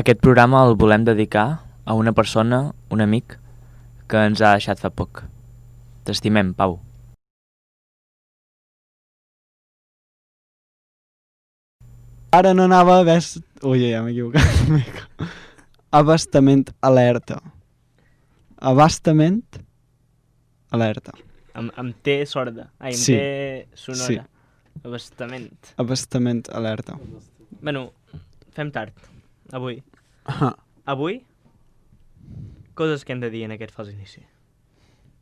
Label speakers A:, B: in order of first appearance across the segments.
A: Aquest programa el volem dedicar a una persona, un amic, que ens ha deixat fa poc. T'estimem, Pau.
B: Ara no anava a Ui, ja m'he equivocat. Abastament alerta. Abastament alerta.
C: Amb T sorda. Ai, amb
B: Sí.
C: T sonora.
B: Sí.
C: Abastament.
B: Abastament alerta.
C: Bueno, fem tard. Avui.
B: Ah,
C: Avui, coses que hem de dir en aquest fals inici.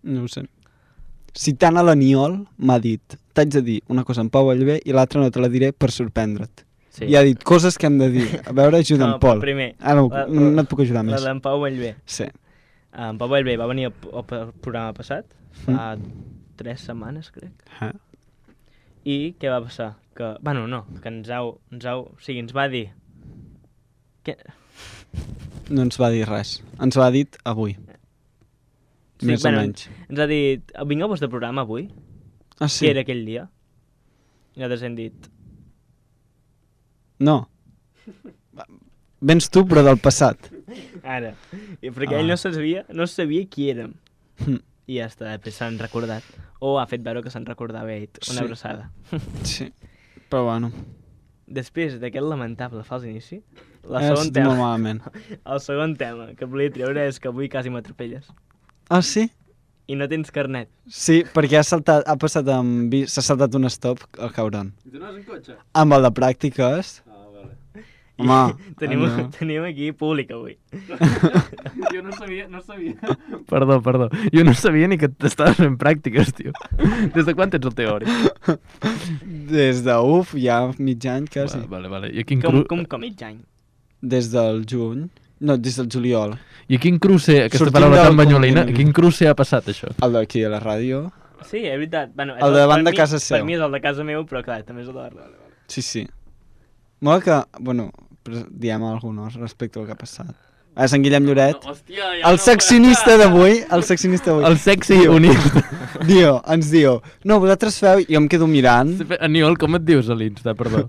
B: no ho sé. Citant a l'Aniol, m'ha dit t'haig de dir una cosa en Pau Allbé i l'altra no te la diré per sorprendre't.
C: Sí.
B: I ha dit coses que hem de dir. A veure, ajuda en Pol.
C: Primer,
B: Ah, no et puc ajudar
C: la
B: més.
C: d'en Pau Vallvé.
B: Sí.
C: En Pau Vallvé va venir al programa passat, fa 3 setmanes, crec.
B: Ah.
C: I què va passar? Que, bueno, no, que ens va dir... Que...
B: No ens va dir res. Ens ho ha dit avui.
C: Sí,
B: Més o menys.
C: Ens ha dit, vinc al vostre programa avui,
B: Ah,
C: que
B: sí?
C: era aquell dia. I nosaltres hem dit,
B: No. Vens tu, però del passat.
C: ara. I perquè ell no sabia qui érem.
B: Hm.
C: I ja està, després s'han recordat. O ha fet veure que se'n recordava ell. Una
B: Sí.
C: abraçada.
B: Sí. Però bueno,
C: Després d'aquest lamentable fals inici,
B: molt malament.
C: el segon tema que volia treure és que avui quasi m'atropelles.
B: Ah, sí?
C: I no tens carnet.
B: Sí, perquè ha passat s'ha saltat un stop al Cabron.
D: I tu no vas en cotxe?
B: Amb el de pràctiques.
D: Ah, vale.
B: Home,
C: Tenim aquí públic avui.
D: Jo no sabia.
E: Perdó. Jo no sabia ni que t'estaves fent pràctiques, tio. Des de quan tens el teòric?
B: des de, ja mig any quasi.
E: Vale. I a quin
C: Com mig any?
B: Des del juny. No, des del juliol.
E: I a quin cruce, aquesta
B: Sortint
E: paraula
B: del
E: tan banyolina, a
B: conveni.
E: quin cruce ha passat això?
B: El d'aquí a la ràdio.
C: Sí, és veritat. Bueno,
B: El de davant de casa seu.
C: Per mi és el de casa meu, però clar, també és el de la ràdio.
B: Sí. Mola que, bueno, diem alguna cosa respecte al que ha passat. A Sant Guillem Lloret.
D: No, hòstia,
B: El seccionista d'avui, el
E: sexy
B: Diu.
E: unit.
B: ens diu, no, vosaltres feu, i jo em quedo mirant.
E: Aniol, com et dius a l'Insta, perdó?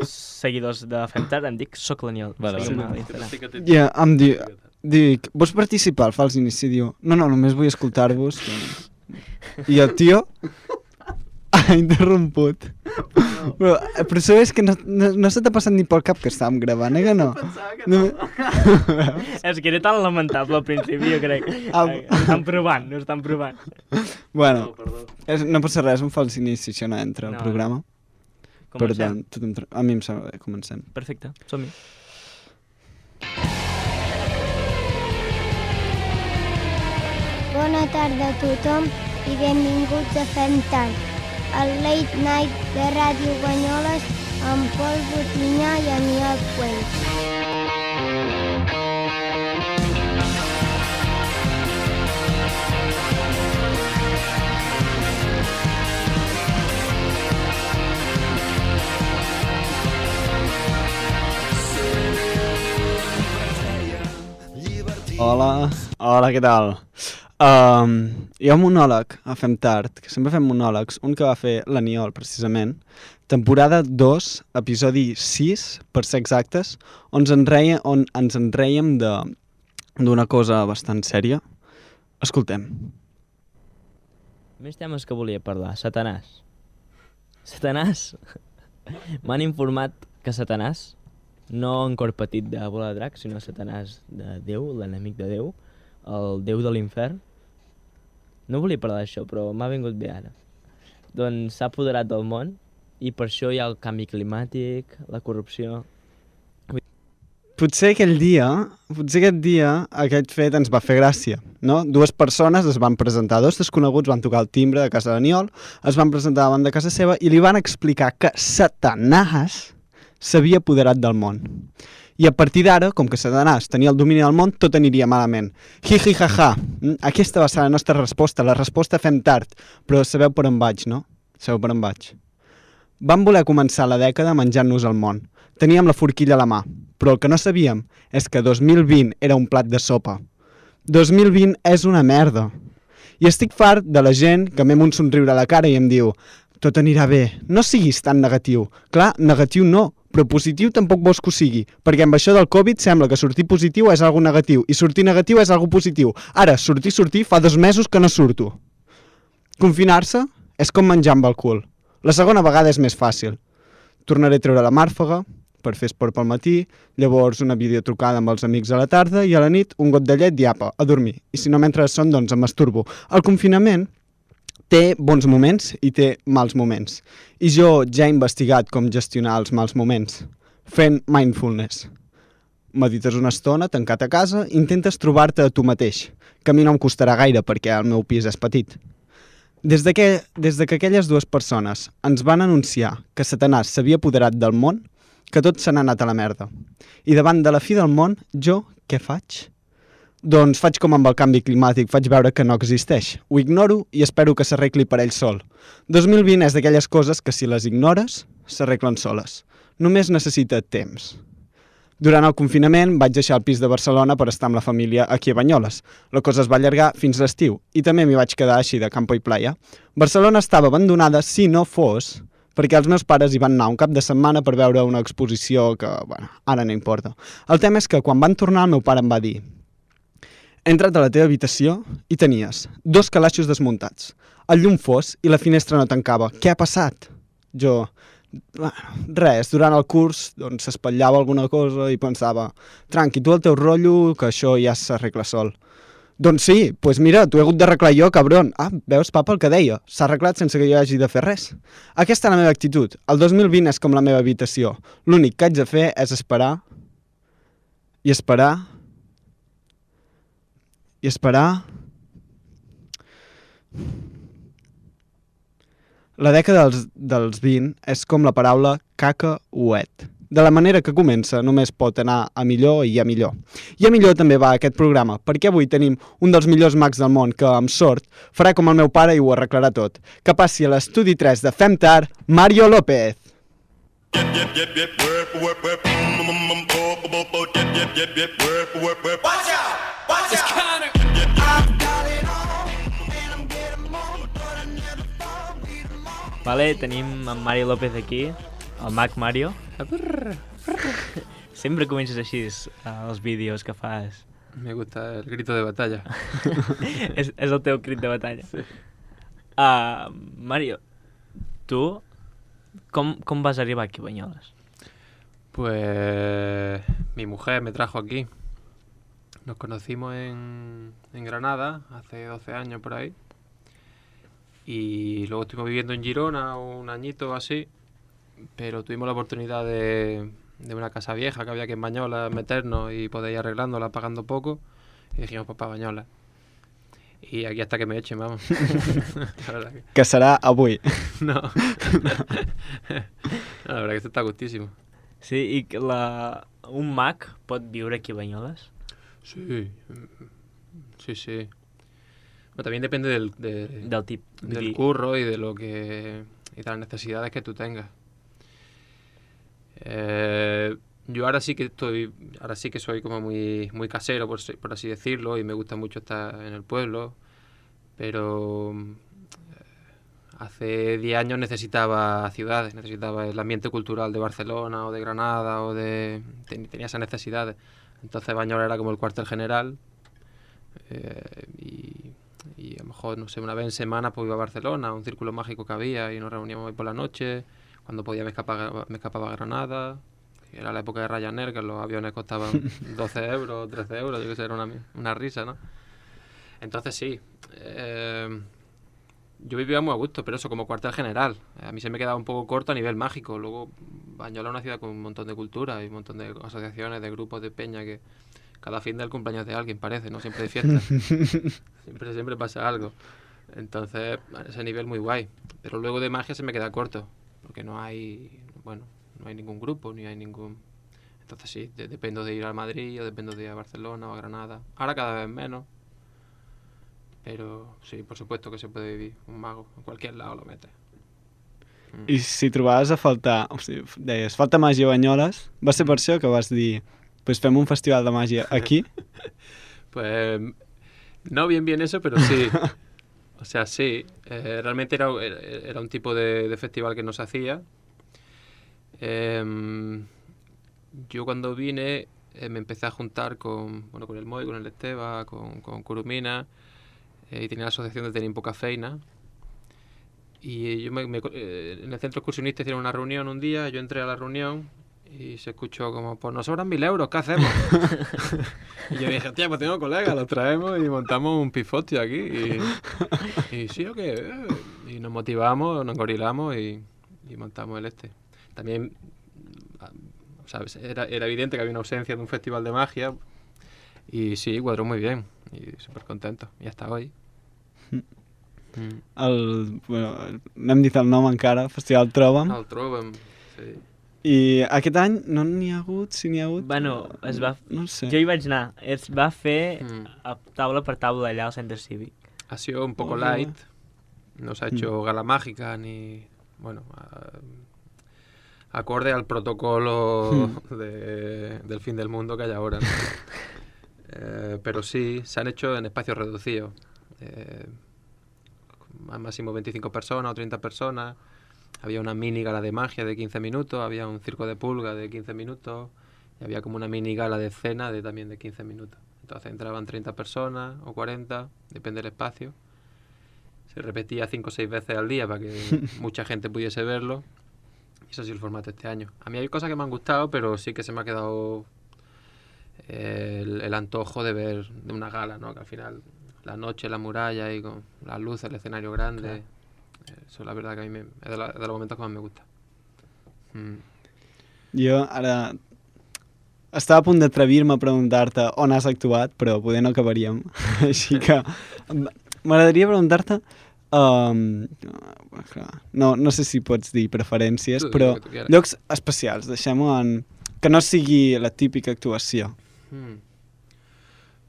C: Seguidors de Femtar em dic Soc l'Aniol.
E: Vale.
C: Seguiu-me a l'Instagram.
B: I em dic, vols participar al fals inici? Diu, no, només vull escoltar-vos. I el tio ha interromput. Però això és que no se t'ha passat ni pel cap que estàvem gravant, que no?
C: És que era tan lamentable al principi, jo crec. Estan provant.
B: Bueno, no passa res, un fals inici, això no entra al
C: No.
B: programa. Per tant, a mi em sembla bé, comencem.
C: Perfecte, som-hi.
F: Bona tarda a tothom i benvinguts a Fem Tard, el late night de Ràdio Banyoles amb Pol Botinyà i Aniol Puig.
B: Hola, què tal? Hi ha un monòleg a Fem Tard, que sempre fem monòlegs, un que va fer l'Aniol, precisament, temporada 2, episodi 6, per ser exactes, on ens en rèiem d'una cosa bastant sèria. Escoltem.
C: Més temes que volia parlar. Satanàs. M'han informat que Satanàs, no en cor petit de bola de drac, sinó Satanàs de Déu, l'enemic de Déu, el Déu de l'infern. No volia parlar d'això, però m'ha vingut bé ara. Doncs s'ha apoderat del món i per això hi ha el canvi climàtic, la corrupció...
B: Potser aquest dia aquest fet ens va fer gràcia, no? Dues persones es van presentar, dos desconeguts van tocar el timbre de casa d'Aniol, es van presentar davant de casa seva i li van explicar que Satanàs s'havia apoderat del món. I a partir d'ara, com que Satanàs tenia el domini del món, tot aniria malament. Hi-hi-ha-ha. Aquesta va ser la nostra resposta. La resposta Fem Tard. Però sabeu per on vaig, no? Sabeu per on vaig? Vam voler començar la dècada menjant-nos el món. Teníem la forquilla a la mà. Però el que no sabíem és que 2020 era un plat de sopa. 2020 és una merda. I estic fart de la gent que m'hem un somriure a la cara i em diu tot anirà bé, no siguis tan negatiu. Clar, negatiu no, però positiu tampoc vols que ho sigui, perquè amb això del Covid sembla que sortir positiu és algo negatiu i sortir negatiu és algo positiu. Ara, sortir, fa 2 mesos que no surto. Confinar-se és com menjar amb el cul. La segona vegada és més fàcil. Tornaré a treure la màrfaga per fer esport pel matí, llavors una videotrucada amb els amics a la tarda i a la nit un got de llet i apa, a dormir. I si no m'entra son, doncs em masturbo. El confinament té bons moments i té mals moments. I jo ja he investigat com gestionar els mals moments, fent mindfulness. Medites una estona, tancat a casa, intentes trobar-te a tu mateix, que a mi no em costarà gaire perquè el meu pis és petit. Des de que aquelles 2 persones ens van anunciar que Satanàs s'havia apoderat del món, que tot se n'ha anat a la merda. I davant de la fi del món, jo què faig? Doncs faig com amb el canvi climàtic, faig veure que no existeix. Ho ignoro i espero que s'arregli per ell sol. 2020 és d'aquelles coses que si les ignores, s'arreglen soles. Només necessita temps. Durant el confinament vaig deixar el pis de Barcelona per estar amb la família aquí a Banyoles. La cosa es va allargar fins l'estiu i també m'hi vaig quedar així de campo i playa. Barcelona estava abandonada si no fos perquè els meus pares hi van anar un cap de setmana per veure una exposició que, bueno, ara no importa. El tema és que quan van tornar el meu pare em va dir: he entrat a la teva habitació i tenies 2 calaixos desmuntats, el llum fos i la finestra no tancava. Què ha passat? Jo, res, durant el curs doncs s'espatllava alguna cosa i pensava: tranqui, tu el teu rotllo, que això ja s'arregla sol. Doncs sí, doncs mira, t'ho he hagut d'arreglar jo, cabron. Ah, veus, papa, el que deia? S'ha arreglat sense que jo hagi de fer res. Aquesta és la meva actitud. El 2020 és com la meva habitació. L'únic que haig de fer és esperar i esperar i esperar. La dècada dels 20 és com la paraula cacahuet. De la manera que comença només pot anar a millor i a millor. I a millor també va aquest programa, perquè avui tenim un dels millors mags del món que, amb sort, farà com el meu pare i ho arreglarà tot. Que passi a l'estudi 3 de Fem Tard, Mario López.
C: Vale, tenim en Mario López aquí, el mag Mario. Sempre comences així els vídeos que fas.
E: Me gusta el grito de batalla.
C: és el teu crit de batalla.
E: Sí.
C: Mario, tu com vas arribar aquí a Banyoles?
E: Pues mi mujer me trajo aquí. Nos conocimos en Granada hace 12 años por ahí. Y luego estuvimos viviendo en Girona un añito o así. Pero tuvimos la oportunidad de una casa vieja que había aquí en Banyoles meternos y poder ir arreglándola pagando poco. Y dijimos, pues para Banyoles. Y aquí hasta que me echen, vamos. La verdad
B: Que serà avui.
E: No. No, la verdad que esto está gustísimo.
C: Sí, i que un mag pot viure aquí a Banyoles?
E: Sí. Sí, sí. Pero también depende del
C: Tip.
E: del curro y de lo que y de las necesidades que tú tengas. Yo ahora sí que soy como muy casero, por así decirlo, y me gusta mucho estar en el pueblo, pero hace 10 años necesitaba ciudades, necesitaba el ambiente cultural de Barcelona o de Granada tenía esas necesidades. Entonces Banyoles era como el cuartel general, y a lo mejor, no sé, una vez en semana pues iba a Barcelona, a un círculo mágico que había, y nos reuníamos ahí por la noche. Cuando podía me escapaba a Granada, que era la época de Ryanair, que los aviones costaban 12 euros, 13 euros, yo que sé, era una risa, ¿no? Entonces sí, yo vivía muy a gusto, pero eso como cuartel general. A mí se me quedaba un poco corto a nivel mágico. Luego Banyoles es una ciudad con un montón de cultura y un montón de asociaciones, de grupos de peña que cada fin del cumpleaños de alguien parece, ¿no? Siempre de fiesta. siempre pasa algo. Entonces, a ese nivel muy guay. Pero luego de magia se me queda corto, porque no hay ningún grupo, ni hay ningún... Entonces sí, dependo de ir a Madrid, o dependo de ir a Barcelona o a Granada. Ahora cada vez menos. Però sí, per supuesto que se puede vivir un mago, en cualquier lado lo metes.
B: I si trobaves a faltar, o sigui, deies, falta màgia a Banyoles, va ser per això que vas dir, pues fem un festival de màgia aquí?
E: Pues no bien eso, pero sí. O sea, sí, realmente era un tipo de festival que no se hacía. Yo cuando vine me empecé a juntar con el Moy, con el Esteba, con Curumina, y tenía la asociación de Tenim Poca Feina. Y yo en el centro excursionista hicieron una reunión un día, yo entré a la reunión y se escuchó como, pues nos sobran 1.000 euros, ¿qué hacemos? Y yo dije, hostia, pues tengo colegas, los traemos y montamos un pifostio aquí. Y sí, ¿o qué? Y nos motivamos, nos engorilamos y montamos el este. También, ¿sabes? Era evidente que había una ausencia de un festival de magia y sí, cuadró muy bien y súper contento. Y hasta hoy.
B: N'hem dit el nom encara, Festival Troba'm.
E: El trobem, sí.
B: I aquest any no n'hi ha hagut, si n'hi ha hagut...
C: Bueno,
B: No sé.
C: jo hi vaig anar. Es va fer a taula per taula allà al centre cívic.
E: Ha sido un poco light, no se ha hecho gala mágica ni... Bueno, acorde al protocolo del fin del mundo que hay ahora, ¿no? Pero sí, se han hecho en espacios reducidos. Al máximo 25 personas o 30 personas. Había una mini gala de magia de 15 minutos, había un circo de pulga de 15 minutos y había como una mini gala de cena también de 15 minutos. Entonces entraban 30 personas o 40, depende del espacio. Se repetía 5 o 6 veces al día para que mucha gente pudiese verlo. Y eso ha sido el formato este año. A mí hay cosas que me han gustado, pero sí que se me ha quedado el antojo de ver de una gala, ¿no? Que al final la noche, la muralla y con las luces, el escenario grande. Claro. Eso la verdad que a mí es de los momentos que más me gusta.
B: Jo ara estava a punt d'atrevir-me a preguntar-te on has actuat, però poder no acabaríem. Així que m'agradaria preguntar-te... no sé si pots dir preferències, però llocs especials, deixem-ho en... Que no sigui la típica actuació.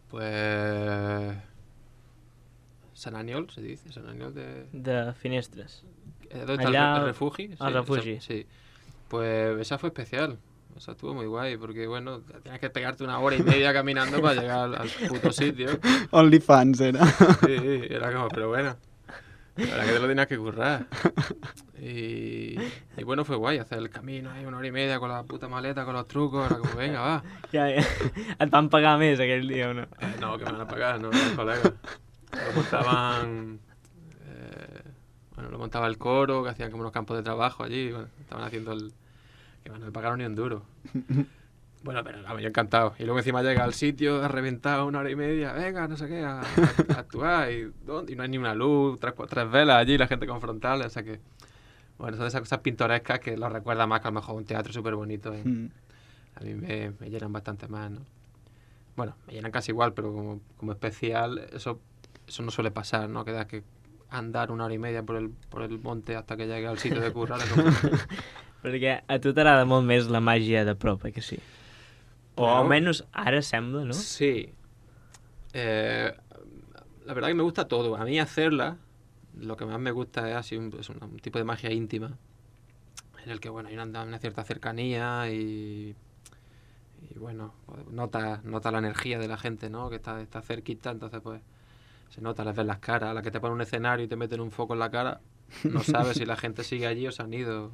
E: Pues... Sant Aniol, se dice, Sant Aniol de...
C: De Finestres.
E: ¿Dónde está el refugio? Sí,
C: el refugio.
E: Sí. Pues esa fue especial. Esa estuvo muy guay, porque bueno, tienes que pegarte 1 hora y media caminando para llegar al puto sitio.
B: OnlyFans era.
E: Sí, era como, pero bueno. La verdad que te lo tenías que currar. Y bueno, fue guay hacer el camino ahí 1 hora y media con la puta maleta, con los trucos. Era como, venga, va.
C: Ja. Et van pagar més aquell dia o no?
E: No, que me van a pagar, no, los colegas. Lo montaban... lo montaba el coro, que hacían como unos campos de trabajo allí. Bueno, estaban haciendo que no me pagaron ni un duro. Bueno, pero vamos, yo encantado. Y luego encima llega al sitio, ha reventado 1 hora y media, venga, no sé qué, a actuar. Y no hay ni una luz, 3 velas allí, la gente con frontales. O sea que, bueno, son esas cosas pintorescas que lo recuerda más que a lo mejor un teatro súper bonito. A mí me llenan bastante más, ¿no? Bueno, me llenan casi igual, pero como especial, eso no suele pasar, ¿no? Que que andar 1 hora y media por el monte hasta que llegue al sitio de currar.
C: Perquè a tu t'agrada molt més la màgia de prop, que sí? O
E: Claro.
C: almenys ara sembla, ¿no?
E: Sí. La verdad que me gusta todo. A mí hacerla, lo que más me gusta es así un tipo de magia íntima, en el que bueno, hay una cierta cercanía y bueno, nota la energía de la gente, ¿no? Que está cerquita, entonces pues se nota, les ves las caras. A la que te ponen un escenario y te meten un foco en la cara, no sabes si la gente sigue allí o se han ido.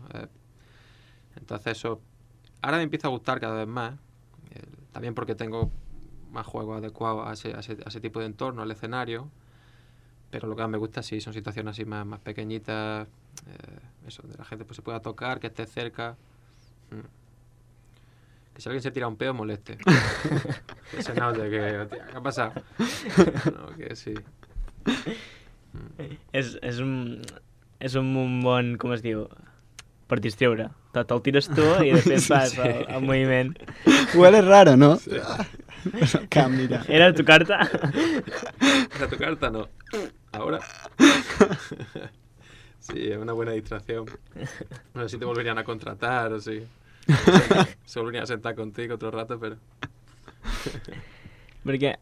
E: Entonces eso ahora me empieza a gustar cada vez más, también porque tengo más juegos adecuados a ese tipo de entorno, al escenario, pero lo que más me gusta sí son situaciones así más pequeñitas, eso, de la gente pues se pueda tocar, que esté cerca. Que si alguien se tira un pedo, moleste. Que se note que, hòstia, què ha passat? No, que sí.
C: És un bon, com es diu, per distreure. Tot el tires tu i després fas el moviment.
B: Huele raro, ¿no?
E: Sí.
B: Mira.
C: ¿Era tu carta?
E: ¿Era tu carta? No. ¿Ahora? Sí, es una buena distracción. No sé si te volverían a contratar o si se volverían a sentar contigo otro rato, pero...
C: Perquè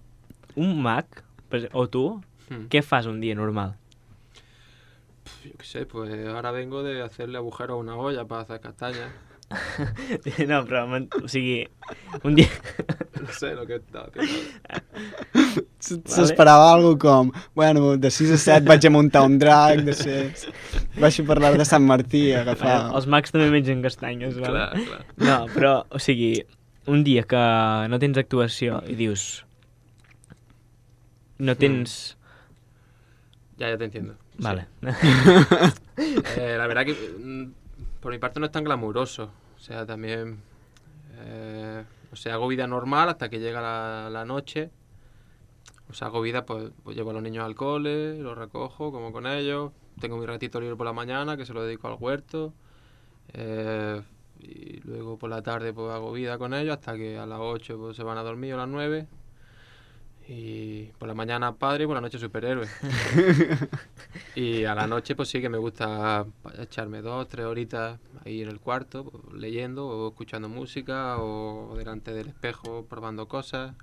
C: un mag, o tu, què fas un dia normal?
E: Yo qué sé, pues ahora vengo de hacerle agujero a una olla para hacer castañas.
C: No, però, o sigui, un dia...
E: No sé lo que estaba haciendo.
B: S'esperava algo com, bueno, de 6 a 7 vaig a muntar un drac, de 6... Vaig a parlar de Sant Martí, agafar...
C: Els mags també mengen castanyes, vale?
E: Clar.
C: No, però, o sigui, un dia que no tens actuació i dius... No tens...
E: Ya te entiendo. Sí.
C: Vale.
E: La verdad que por mi parte no es tan glamuroso. O sea, también... o sea, hago vida normal hasta que llega la noche. O sea, hago vida, pues llevo a los niños al cole, los recojo, como con ellos. Tengo mi ratito libre por la mañana, que se lo dedico al huerto. Y luego por la tarde pues hago vida con ellos hasta que a las 8 pues, se van a dormir o a las 9. Y por la mañana padre y por la noche superhéroe. Y a la noche pues sí que me gusta echarme 2, 3 horitas ahí en el cuarto, pues, leyendo o escuchando música o delante del espejo probando cosas.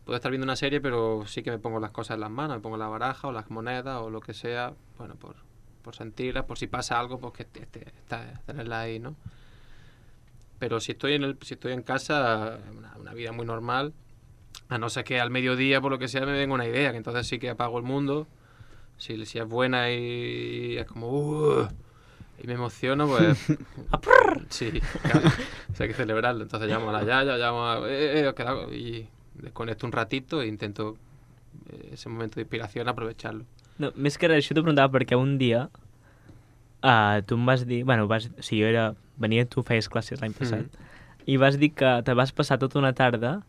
E: Puedo estar viendo una serie, pero sí que me pongo las cosas en las manos, me pongo la baraja o las monedas o lo que sea, bueno, por sentirlas, por si pasa algo, pues que tenerla ahí, ¿no? Pero si estoy en casa, una vida muy normal, a no ser que al mediodía, por lo que sea, me venga una idea, que entonces sí que apago el mundo. Si es buena y es como... y me emociono, pues... sí, claro, o sea, hay que celebrarlo. Entonces llamo a la yaya, llamo a... y desconecto un ratito e intento ese momento de inspiración aprovecharlo.
C: No, més que res, això t'ho preguntava perquè un dia tu em vas dir... Bueno, si jo era... Venia, tu feies classes l'any passat, i vas dir que te vas passar tota una tarda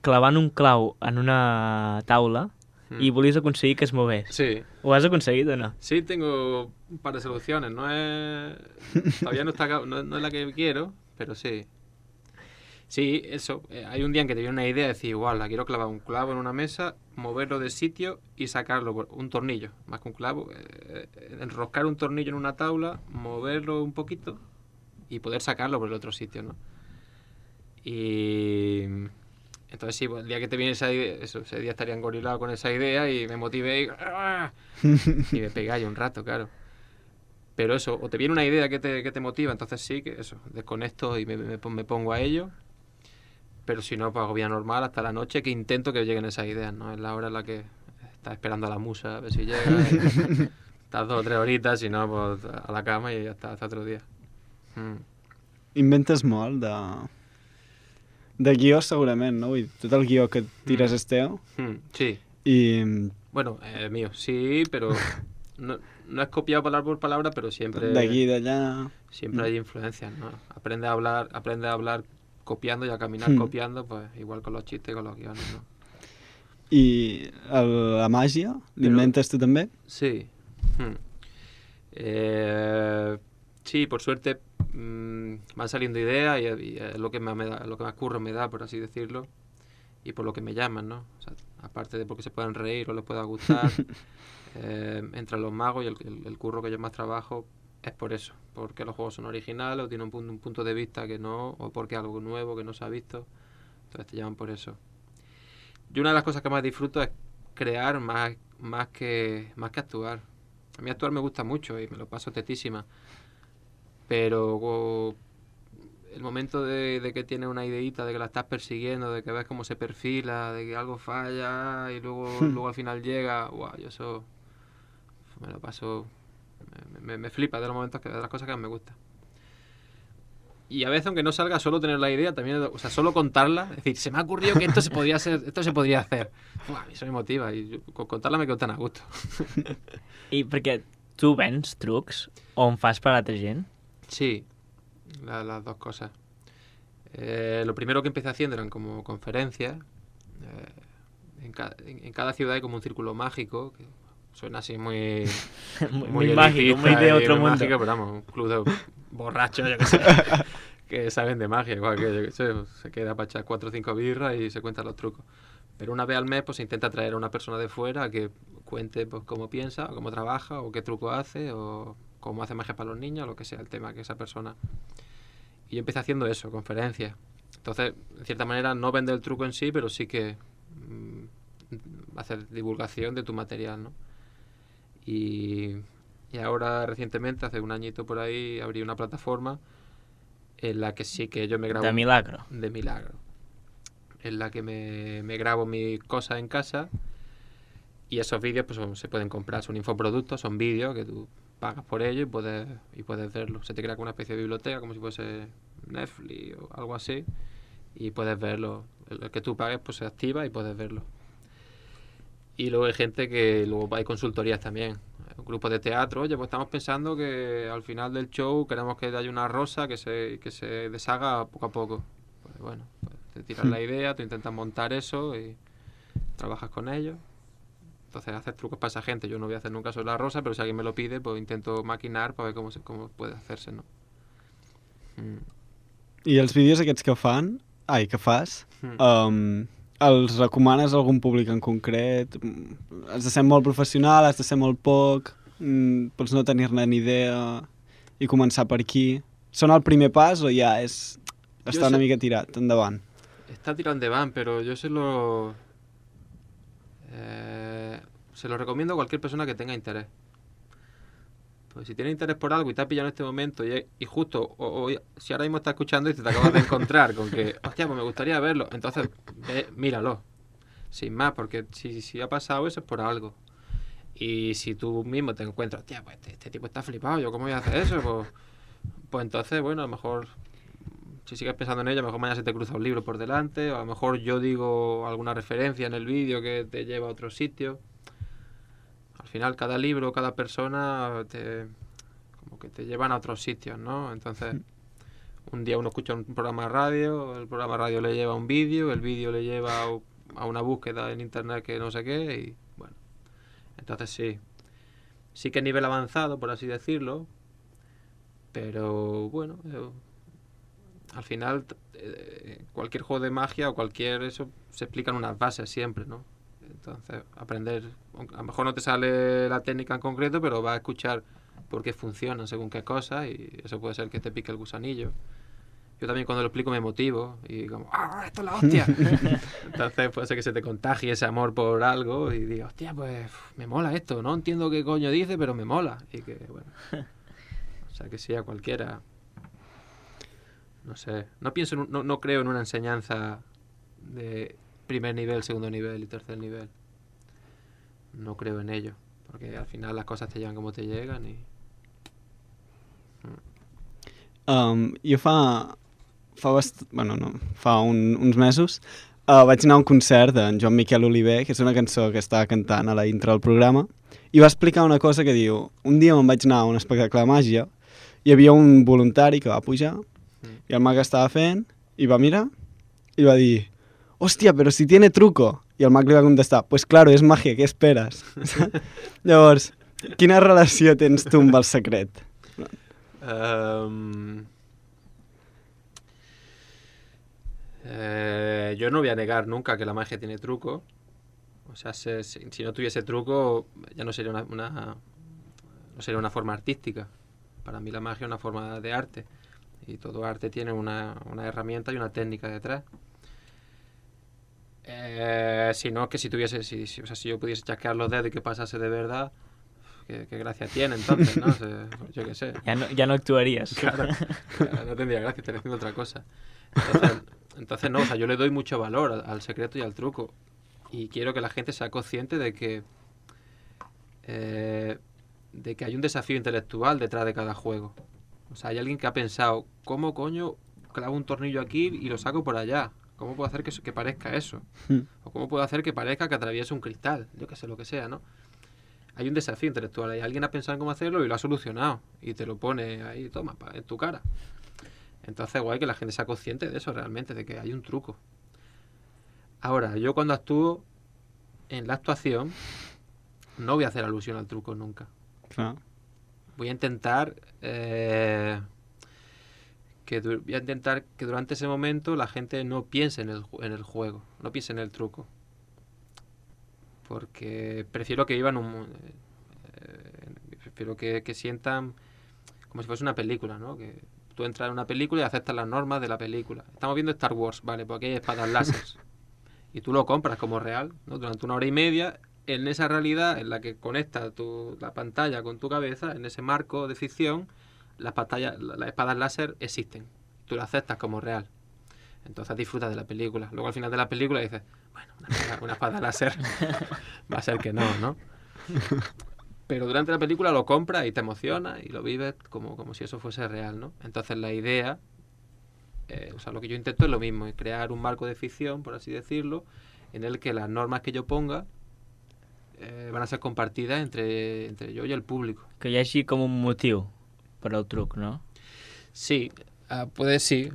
C: clavant un clau en una taula y volies aconseguir que es moviese.
E: Sí.
C: ¿Lo has conseguido o no?
E: Sí, tengo un par de soluciones. Todavía no está, no es la que quiero, pero sí. Sí, eso. Hay un día en que te viene una idea de decir, igual, la quiero clavar un clavo en una mesa, moverlo de sitio y sacarlo por un tornillo, más que un clavo. Enroscar un tornillo en una tabla, moverlo un poquito y poder sacarlo por el otro sitio, ¿no? Y... entonces sí, pues, el día que te viene esa idea, ese día estaría engorilado con esa idea y me motivé y me pegué ahí un rato, claro. Pero eso, o te viene una idea que te motiva, entonces sí, que eso, desconecto y me pongo a ello. Pero si no, pues hago vida normal hasta la noche, que intento que lleguen esas ideas, ¿no? Es la hora en la que estás esperando a la musa, a ver si llega. Estás 2 o 3 horitas, si no, pues a la cama y ya está, hasta otro día.
B: Inventes molt de guió segurament, no? Vull dir, tot el guió que tires és teu.
E: Sí.
B: Y...
E: bueno, mío, sí, pero no es copiado palabra por palabra, pero siempre...
B: de aquí, de allá...
E: siempre hay influencias, ¿no? Aprende a hablar copiando y a caminar copiando, pues igual con los chistes y con los guiones, ¿no?
B: I la màgia, l'inventes tu també?
E: Sí. Sí, por suerte van saliendo ideas y es lo que más lo que más curro me da, por así decirlo, y por lo que me llaman, ¿no? O sea, aparte de porque se puedan reír o les pueda gustar, entre los magos y el curro que yo más trabajo es por eso, porque los juegos son originales o tienen un punto de vista que no, o porque es algo nuevo que no se ha visto, entonces te llaman por eso. Y una de las cosas que más disfruto es crear más que actuar. A mí actuar me gusta mucho y me lo paso tetísima. Pero el momento de que tienes una ideita, de que la estás persiguiendo, de que ves cómo se perfila, de que algo falla y luego al final llega, wow, yo eso me lo paso, me flipa de los momentos de las cosas que más me gustan. Y a veces, aunque no salga, solo tener la idea, también, o sea, solo contarla, es decir, se me ha ocurrido que esto se podría hacer. Uah, a mí eso me motiva y contarla me quedo tan a gusto.
C: I perquè tu vens trucs o en fas per a altra gent?
E: Sí, las dos cosas. Lo primero que empecé haciendo eran como conferencias. En cada ciudad hay como un círculo mágico, que suena así muy
C: mágico, muy de otro mundo.
E: Mágico, pero vamos, un club de borrachos, yo qué sé, que saben de magia, igual que yo qué sé, se queda para echar 4 o 5 birras y se cuentan los trucos. Pero una vez al mes pues se intenta traer a una persona de fuera a que cuente pues cómo piensa, o cómo trabaja, o qué truco hace, o cómo hace magia para los niños, o lo que sea el tema que esa persona. Y yo empecé haciendo eso, conferencias. Entonces, de cierta manera, no vender el truco en sí, pero sí que hacer divulgación de tu material, ¿no? Y ahora, recientemente, hace un añito por ahí, abrí una plataforma en la que sí que yo me grabo...
C: De milagro.
E: De milagro. en la que me grabo mis cosas en casa, y esos vídeos pues se pueden comprar, son infoproductos, son vídeos que tú pagas por ello y puedes verlos. Se te crea como una especie de biblioteca, como si fuese Netflix o algo así, y puedes verlo. El que tú pagues pues se activa y puedes verlo. Y luego hay gente que luego hay consultorías también, grupos de teatro. Oye, pues estamos pensando que al final del show queremos que haya una rosa que se deshaga poco a poco. Pues bueno, pues te tiras la idea, tú intentas montar eso y trabajas con ellos. Entonces haces trucos para esa gente. Yo no voy a hacer nunca sobre la rosa, pero si alguien me lo pide, pues intento maquinar para ver cómo puede hacerse, ¿no?
B: I els vídeos aquests que fas, els recomanes a algun públic en concret? Has de ser molt professional, has de ser molt poc, pots no tenir-ne ni idea i començar per aquí? Són el primer pas o ja està una mica tirat endavant?
E: Está tirado endavant, pero yo se lo recomiendo a cualquier persona que tenga interés. Pues si tiene interés por algo y te ha pillado en este momento y justo, si ahora mismo estás escuchando y te acabas de encontrar con que, hostia, pues me gustaría verlo, entonces míralo, sin más, porque si ha pasado eso es por algo. Y si tú mismo te encuentras, hostia, pues este tipo está flipado, ¿yo cómo voy a hacer eso? Pues entonces, bueno, a lo mejor, si sigues pensando en ello, a lo mejor mañana se te cruza un libro por delante, o a lo mejor yo digo alguna referencia en el vídeo que te lleva a otro sitio. Al final, cada libro, cada persona, como que te llevan a otros sitios, ¿no? Entonces, un día uno escucha un programa de radio, el programa de radio le lleva a un vídeo, el vídeo le lleva a una búsqueda en internet que no sé qué, y bueno. Entonces sí que es nivel avanzado, por así decirlo, pero bueno, al final cualquier juego de magia o cualquier eso se explican unas bases siempre, ¿no? Entonces, aprender, a lo mejor no te sale la técnica en concreto, pero vas a escuchar por qué funcionan según qué cosas, y eso puede ser que te pique el gusanillo. Yo también cuando lo explico me motivo y como, ¡ah, esto es la hostia! Entonces puede ser que se te contagie ese amor por algo y digas, hostia, pues me mola esto, no entiendo qué coño dice, pero me mola. Y que, bueno, o sea, que sí, a cualquiera. No sé, no creo en una enseñanza de primer nivel, segundo nivel y tercer nivel. No creo en ello, porque al final las cosas te llegan como te llegan y...
B: Jo fa uns mesos vaig anar a un concert d'en Joan Miquel Oliver, que és una cançó que estava cantant a la intro del programa, i va explicar una cosa que diu: un dia me'n vaig anar a un espectacle de màgia, hi havia un voluntari que va pujar i el mag estava fent i va mirar i va dir: hòstia, però si tiene truco. I el mag li va contestar: pues claro, es magia, què esperes? Llavors, quina relació tens tu amb el secret?
E: Yo no voy a negar nunca que la magia tiene truco. O sea, si no tuviese truco, ya no sería no sería una forma artística. Para mí la magia es una forma de arte. Y todo arte tiene una herramienta y una técnica detrás. Si no, que si yo pudiese chasquear los dedos y que pasase de verdad, qué gracia tiene entonces, ¿no? Yo qué sé.
C: Ya no actuarías.
E: Claro, no tendría gracia, estaría haciendo otra cosa. Entonces no, o sea, yo le doy mucho valor al secreto y al truco. Y quiero que la gente sea consciente de que hay un desafío intelectual detrás de cada juego. O sea, hay alguien que ha pensado, ¿cómo coño clavo un tornillo aquí y lo saco por allá? ¿Cómo puedo hacer que parezca eso? ¿O cómo puedo hacer que parezca que atraviese un cristal? Yo qué sé, lo que sea, ¿no? Hay un desafío intelectual. Hay alguien ha pensado en cómo hacerlo y lo ha solucionado. Y te lo pone ahí, toma, en tu cara. Entonces, guay que la gente sea consciente de eso realmente, de que hay un truco. Ahora, yo cuando actúo, en la actuación, no voy a hacer alusión al truco nunca.
B: Claro.
E: Voy a intentar que durante ese momento la gente no piense en el juego, no piense en el truco. Porque prefiero que vivan prefiero que sientan como si fuese una película, ¿no? Que tú entras en una película y aceptas las normas de la película. Estamos viendo Star Wars, vale, pues aquí hay espadas láser. Y tú lo compras como real, ¿no? Durante 1 hora y media, en esa realidad en la que conectas la pantalla con tu cabeza, en ese marco de ficción, las espadas láser existen. Tú lo aceptas como real. Entonces disfrutas de la película. Luego al final de la película dices, bueno, una espada láser va a ser que no, ¿no? Pero durante la película lo compras y te emociona y lo vives como si eso fuese real, ¿no? Entonces la idea, o sea, lo que yo intento es lo mismo, es crear un marco de ficción, por así decirlo, en el que las normas que yo ponga van a ser compartidas entre yo y el público.
C: Que hi hagi com un motiu per al truc, no?
E: Sí, puede sí.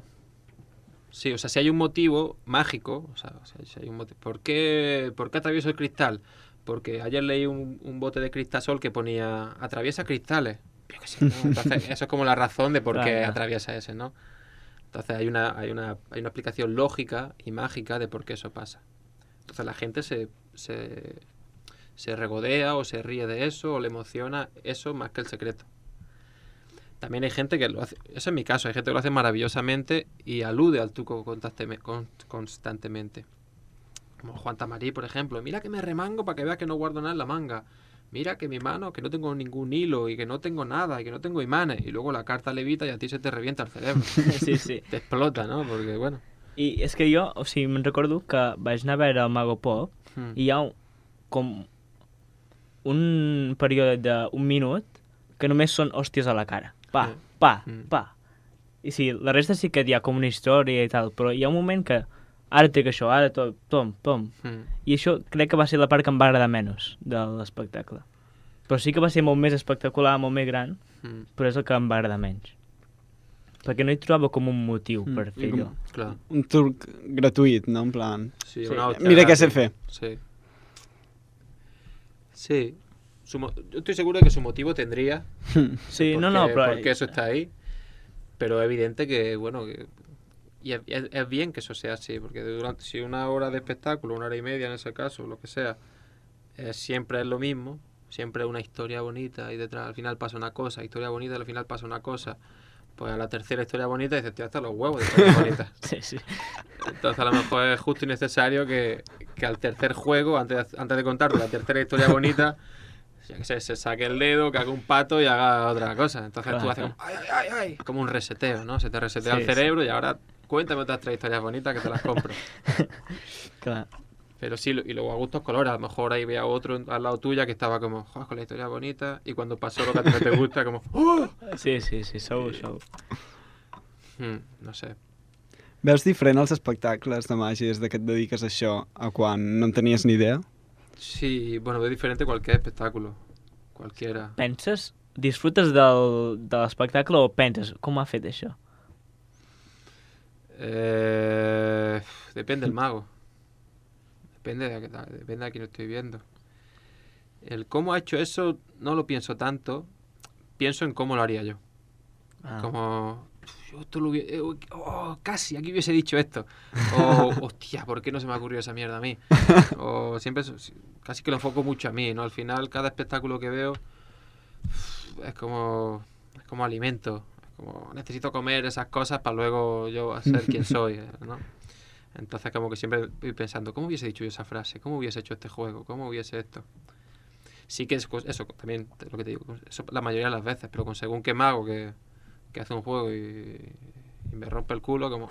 E: Sí, o sea, si hay un motivo mágico, o sea, si hay un motivo, ¿por qué atravieso el cristal? Porque ayer leí un bote de Cristasol que ponía atraviesa cristales. Yo qué sé, ¿no? Entonces, eso es como la razón de por qué
C: Claro.
E: atraviesa ese, ¿no? Entonces hay una explicación lógica y mágica de por qué eso pasa. Entonces la gente se regodea o se ríe de eso o le emociona eso más que el secreto. También hay gente que lo hace, eso es mi caso, hay gente que lo hace maravillosamente y alude al truco constantemente. Como Juan Tamarí, por ejemplo. Mira que me remango para que veas que no guardo nada en la manga. Mira que mi mano, que no tengo ningún hilo y que no tengo nada y que no tengo imanes. Y luego la carta levita y a ti se te revienta el cerebro.
C: Sí, sí.
E: Te explota, ¿no? Porque, bueno...
C: I és que jo, o sigui, me'n recordo que vaig anar a veure el Mago Pop i hi ha com un període d'un minut que només són hòsties a la cara. Pa, pa, pa. I sí, la resta sí que hi ha com una història i tal, però hi ha un moment que ara trec això, ara tot, tom, tom. I això crec que va ser la part que em va agradar menys de l'espectacle. Però sí que va ser molt més espectacular, molt més gran, però és el que em va agradar menys. Perquè no hi trobava com un motiu per fer allò.
E: Claro.
B: Un truc gratuït, no? En plan...
E: Sí,
C: Sí.
E: una hostia
B: Mira què sé
E: gratis.
B: fer.
E: Sí. Sí. Yo estoy seguro de que su motivo tendría.
C: Sí,
E: porque,
C: no, no, però...
E: porque eso está ahí. Pero es evidente que, bueno, y es bien que eso sea así, porque si una hora de espectáculo, una hora y media en ese caso, lo que sea, siempre es lo mismo, siempre es una historia bonita y detrás al final pasa una cosa, historia bonita y al final pasa una cosa, pues a la tercera historia bonita dices, tío, hasta los huevos de historias bonitas.
C: Sí, sí.
E: Entonces a lo mejor es justo y necesario que al tercer juego, antes de contarte la tercera historia bonita, ya que se saque el dedo, que haga un pato y haga otra cosa. Entonces tú haces como, ay, ay, ay, ay, como un reseteo, ¿no? Se te resetea el cerebro y ahora cuéntame otras tres historias bonitas que te las compro.
C: Clar.
E: Pero sí, y luego a gustos colores. A lo mejor ahí veía otro al lado tuya que estaba como, joder, con la historia bonita. Y cuando pasó lo que a ti no te gusta, como, ¡oh!
C: Sí, sou.
E: No sé.
B: Veus diferent els espectacles de màgia des que et dediques a això a quan no en tenies ni idea?
E: Sí, bueno, veo diferente cualquier espectáculo. Cualquiera.
C: Penses? Disfrutes de l'espectacle o penses com ha fet això?
E: Depende del mago. Depende de quién estoy viendo. El cómo ha hecho eso no lo pienso tanto. Pienso en cómo lo haría yo. Como... Yo esto lo hubiese... casi, aquí hubiese dicho esto. O, hostia, ¿por qué no se me ha ocurrido esa mierda a mí? O siempre... Casi que lo enfoco mucho a mí, ¿no? Al final, cada espectáculo que veo es como alimento. Es como, necesito comer esas cosas para luego yo ser quien soy, ¿no? Entonces como que siempre estoy pensando, ¿cómo hubiese dicho yo esa frase? ¿Cómo hubiese hecho este juego? ¿Cómo hubiese esto? Sí que es eso, también lo que te digo, eso la mayoría de las veces, pero con según qué mago que hace un juego y me rompe el culo, como...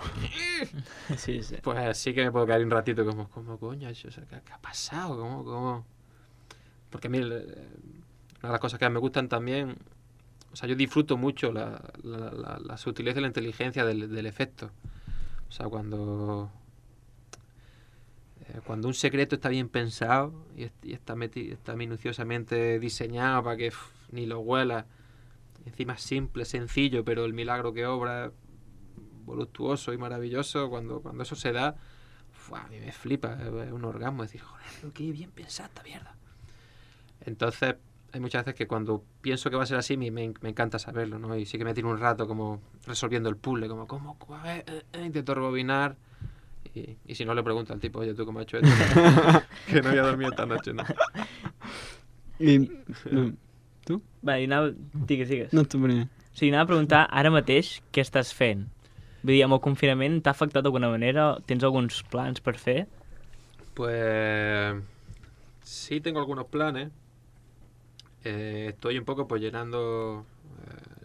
C: Sí, sí.
E: Pues sí que me puedo quedar un ratito como, ¿cómo coño? O sea, ¿qué ha pasado? ¿Cómo? Porque a mí una de las cosas que me gustan también, o sea, yo disfruto mucho la sutileza y la inteligencia del efecto. O sea, cuando un secreto está bien pensado y está minuciosamente diseñado para que ni lo huela, encima es simple, sencillo, pero el milagro que obra es voluptuoso y maravilloso, cuando eso se da, a mí me flipa, es un orgasmo, decir, joder, qué bien pensada esta mierda. Entonces, hay muchas veces que cuando pienso que va a ser así, me encanta saberlo, ¿no? Y sí que me tiro un rato como resolviendo el puzzle, como, ¿cómo? Intento rebobinar. Y si no, le pregunto al tipo, oye, ¿tú cómo has hecho esto? Que no había dormido esta noche, ¿no?
B: I... Tu?
C: Va, i anava... Digues.
B: No, tu primer.
C: O sigui, anava a preguntar ara mateix què estàs fent. Vull dir, amb el confinament t'ha afectat d'alguna manera? Tens alguns plans per fer?
E: Pues sí tengo algunos planes. Estoy un poco pues llenando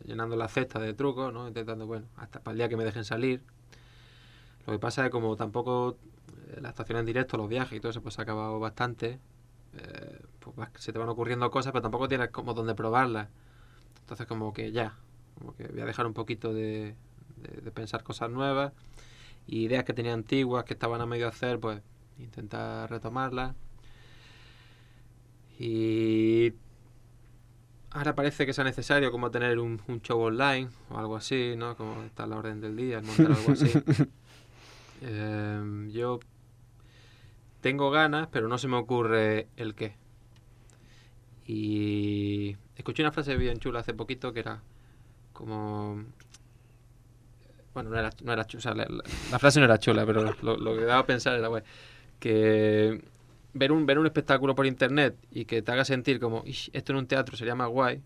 E: la cesta de trucos, ¿no? Intentando, bueno, hasta para el día que me dejen salir. Lo que pasa es que como tampoco la actuación en directo, los viajes y todo eso, pues se ha acabado bastante, pues se te van ocurriendo cosas, pero tampoco tienes como donde probarlas. Entonces como que como que voy a dejar un poquito de pensar cosas nuevas, y ideas que tenía antiguas, que estaban a medio hacer, pues intentar retomarlas. Y ahora parece que sea necesario como tener un show online o algo así, ¿no? Como está a la orden del día, el montar algo así. Yo tengo ganas, pero no se me ocurre el qué. Y escuché una frase bien chula hace poquito que era como... Bueno, no era chula, o sea, la frase no era chula, pero lo que daba a pensar era, que ver un espectáculo por internet y que te haga sentir como, esto en un teatro sería más guay,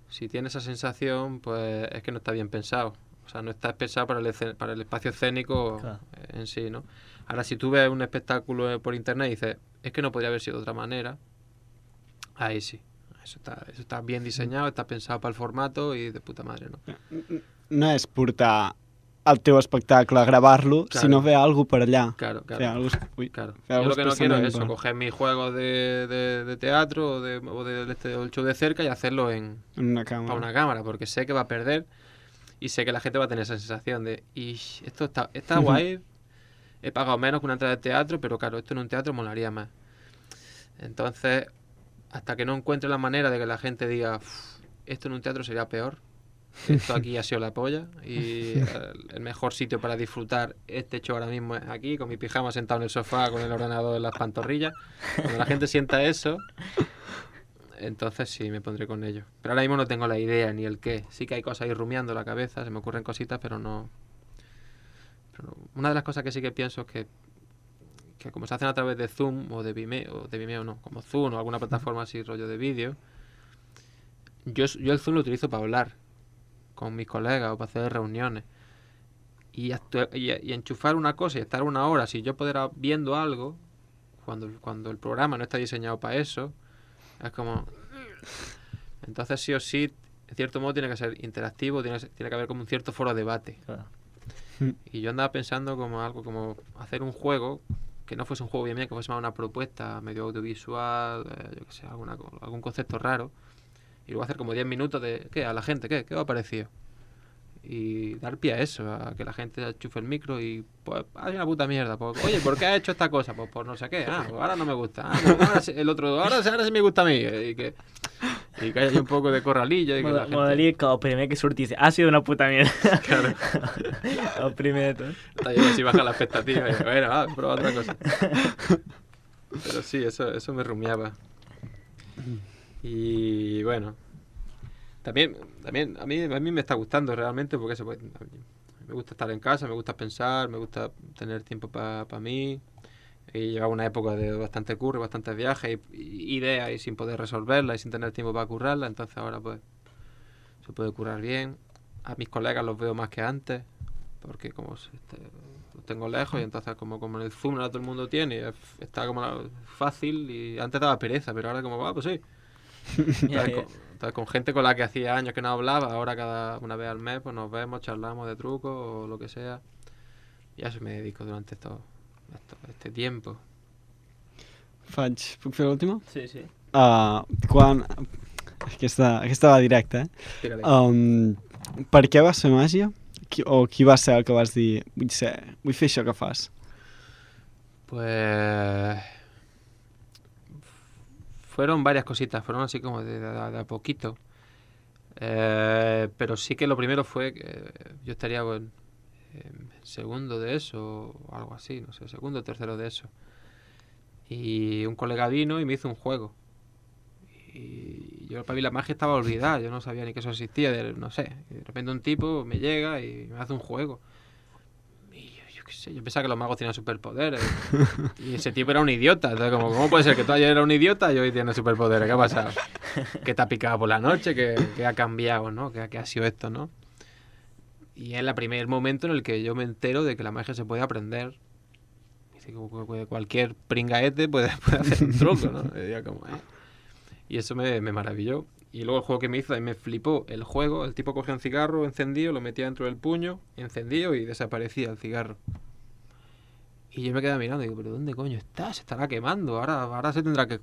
E: si tienes esa sensación, pues es que no está bien pensado. O sea, no está pensado para el espacio escénico, claro, en sí, ¿no? Ahora, si tú ves un espectáculo por internet y dices, es que no podría haber sido de otra manera, ahí sí. Eso está bien diseñado, está pensado para el formato y de puta madre, ¿no?
B: No és portar el teu espectacle a gravar-lo,
E: claro,
B: sinó fer alguna per allà.
E: Claro.
B: Claro.
E: Yo lo que no quiero es eso, coger mis juegos de teatro o del show de cerca y hacerlo en
B: una cámara.
E: Para una cámara, porque sé que va a perder y sé que la gente va a tener esa sensación de, esto está guay, he pagado menos que una entrada de teatro, pero claro, esto en un teatro molaría más. Entonces, hasta que no encuentre la manera de que la gente diga, esto en un teatro sería peor, esto aquí ha sido la polla y el mejor sitio para disfrutar este show ahora mismo es aquí, con mi pijama sentado en el sofá con el ordenador en las pantorrillas. Cuando la gente sienta eso, entonces sí me pondré con ello. Pero ahora mismo no tengo la idea ni el qué. Sí que hay cosas ahí rumiando en la cabeza, se me ocurren cositas, pero no. Una de las cosas que sí que pienso es que como se hacen a través de Zoom o de Vimeo no, como Zoom o alguna plataforma así rollo de vídeo, yo el Zoom lo utilizo para hablar con mis colegas o para hacer reuniones. Y enchufar una cosa y estar una hora sin yo poder viendo algo, cuando el programa no está diseñado para eso, es como... Entonces sí o sí, en cierto modo tiene que ser interactivo, tiene que haber como un cierto foro de debate. Claro. Y yo andaba pensando como algo como hacer un juego que no fuese un juego bien, que fuese más una propuesta medio audiovisual, yo que sé, algún concepto raro, y luego hacer como 10 minutos de ¿qué? A la gente, ¿qué os ha parecido? Y dar pie a eso, a que la gente enchufe el micro y pues hay una puta mierda, pues, oye, ¿por qué has hecho esta cosa? Pues por no sé qué, pues ahora no me gusta, pues ahora sí me gusta a mí, y que haya un poco de corralillo.
C: M'agradaria que el primer que sortís ha sido una puta mierda.
E: Claro.
C: El primer de tot.
E: Está bien, así baja la expectativa y bueno, prueba otra cosa. Pero sí, eso me rumiaba. Y bueno, también a mí me está gustando realmente porque me gusta estar en casa, me gusta pensar, me gusta tener tiempo para mí. He llevado una época de bastante curro, bastantes viajes y ideas y sin poder resolverlas y sin tener tiempo para currarlas, entonces ahora pues se puede currar bien. A mis colegas los veo más que antes porque como los tengo lejos y entonces como en el Zoom ahora todo el mundo tiene, está como fácil y antes daba pereza, pero ahora como pues sí. Entonces, con gente con la que hacía años que no hablaba, ahora cada una vez al mes pues nos vemos, charlamos de trucos o lo que sea, y a eso me dedico durante este tiempo.
B: Puc fer l'última?
C: Sí.
B: Quan... Aquesta va directa, per què vas fer màgia? Qui va ser el que vas dir vull fer això que fas?
E: Pues... fueron varias cositas, fueron así como de a poquito. Pero sí que lo primero fue que yo estaría en segundo de eso o algo así, no sé, segundo o tercero de eso. Y un colega vino y me hizo un juego. Y yo para mí la magia estaba olvidada, yo no sabía ni que eso existía, no sé. Y de repente un tipo me llega y me hace un juego. Y yo qué sé, yo pensaba que los magos tenían superpoderes. Y ese tipo era un idiota. Entonces, ¿cómo puede ser que tú ayer eras un idiota y hoy tienes superpoderes? ¿Qué ha pasado? ¿Qué te ha picado por la noche? ¿Qué ha cambiado, no? ¿Qué ha sido esto, no? Y es el primer momento en el que yo me entero de que la magia se puede aprender. Dice que cualquier pringaete puede hacer un truco, ¿no? Y me maravilló. Y luego el juego que me hizo, ahí me flipó el juego. El tipo cogía un cigarro encendido, lo metía dentro del puño, encendido y desaparecía el cigarro. Y yo me quedé mirando y digo, ¿pero dónde coño está? Se estará quemando. Ahora se tendrá que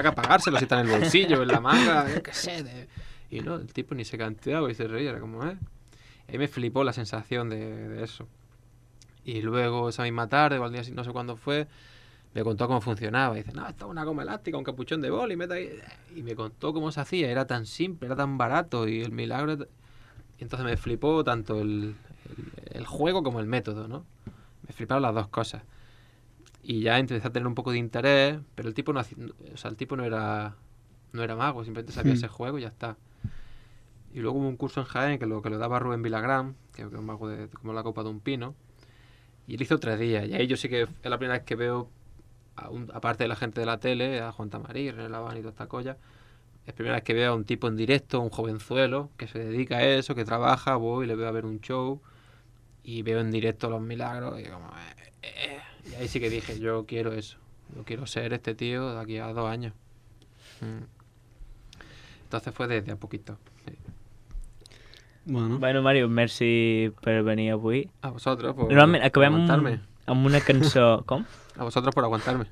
E: apagárselo si está en el bolsillo, en la manga, yo qué sé. Y no, el tipo ni se canteaba y se reía, era como, Ahí me flipó la sensación de eso. Y luego esa misma tarde, o al día no sé cuándo fue, me contó cómo funcionaba. Y dice, no, esto es una goma elástica, un capuchón de boli, meta ahí. Y me contó cómo se hacía, era tan simple, era tan barato y el milagro... Y entonces me flipó tanto el juego como el método, ¿no? Me fliparon las dos cosas. Y ya empecé a tener un poco de interés, pero el tipo no era mago, simplemente sabía ese juego y ya está. Y luego hubo un curso en Jaén que lo daba Rubén Vilagrán, que es un mago como la copa de un pino. Y él hizo 3 días. Y ahí yo sí que es la primera vez que veo, aparte de la gente de la tele, a Juan Tamarí, René Laván y toda esta colla, es la primera vez que veo a un tipo en directo, un jovenzuelo, que se dedica a eso, que trabaja, voy, le veo a ver un show y veo en directo los milagros y como... Y ahí sí que dije, yo quiero eso. Yo quiero ser este tío de aquí a 2 años. Entonces fue desde a poquito. Sí.
A: Bueno, Mario, merci per venir avui.
E: A vosotros por
A: Normalment acabem
E: aguantar-me.
A: amb una cançó... Com?
E: A vosotros por aguantar-me.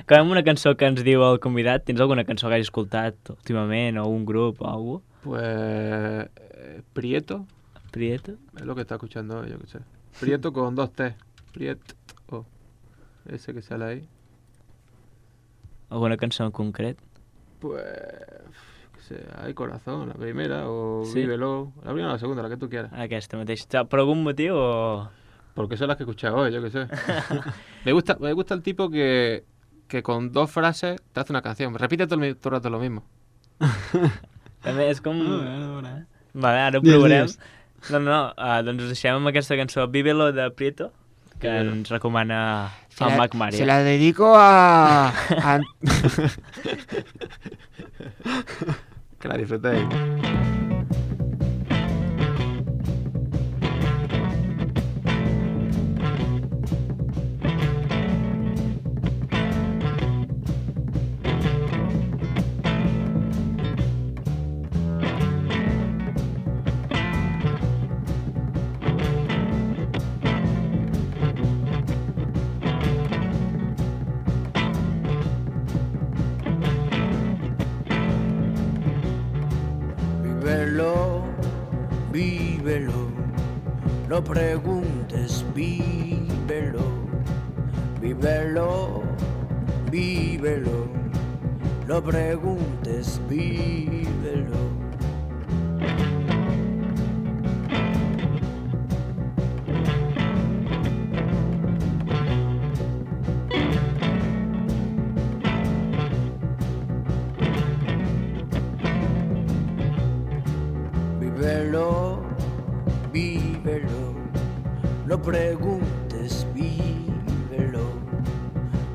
A: Acabem amb una cançó que ens diu el convidat. Tens alguna cançó que hagis escoltat últimament, o un grup, o algo?
E: Pues... Prieto.
A: Prieto?
E: Es lo que está escuchando hoy, yo qué sé. Prieto con 2 T. Prieto. Ese que sale ahí.
A: Alguna cançó en concret?
E: Pues... qué sé, Hay corazón, la primera, o
A: Sí.
E: Vívelo. La primera o la segunda, la que tú quieras.
A: Aquesta mateixa. Per algun motiu o...?
E: Porque son las que he escuchado hoy, yo qué sé. me gusta el tipo que con 2 frases te hace una canción. Repite todo el rato lo mismo.
A: També és com...
B: veure.
A: Vale, ara ho
B: Digues,
A: provarem.
B: digues.
A: Doncs us deixem amb aquesta cançó Vívelo de Prieto, que ens recomana el Mac Mario.
E: Se la dedico a... Que la disfrutéis.
G: Vívelo, vívelo, no preguntes, vívelo, vívelo, vívelo, no preguntes, vívelo. Vívelo, vívelo, no preguntes, vívelo,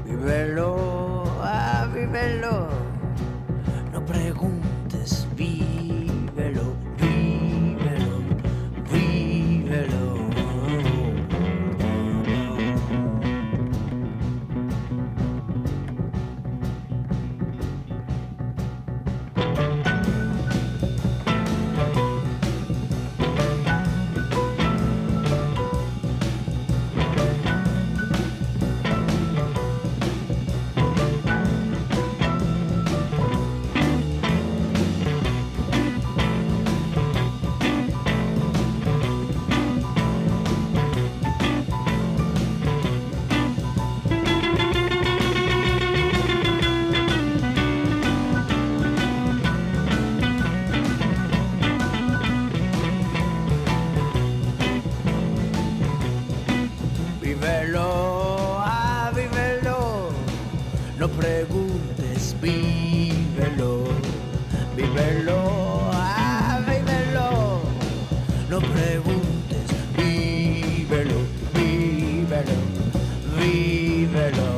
G: vívelo, vívelo, no preguntes, vívelo, vívelo, vívelo. Vívelo, vívelo, no preguntes, vívelo, vívelo, vívelo, no preguntes, vívelo, vívelo, vívelo.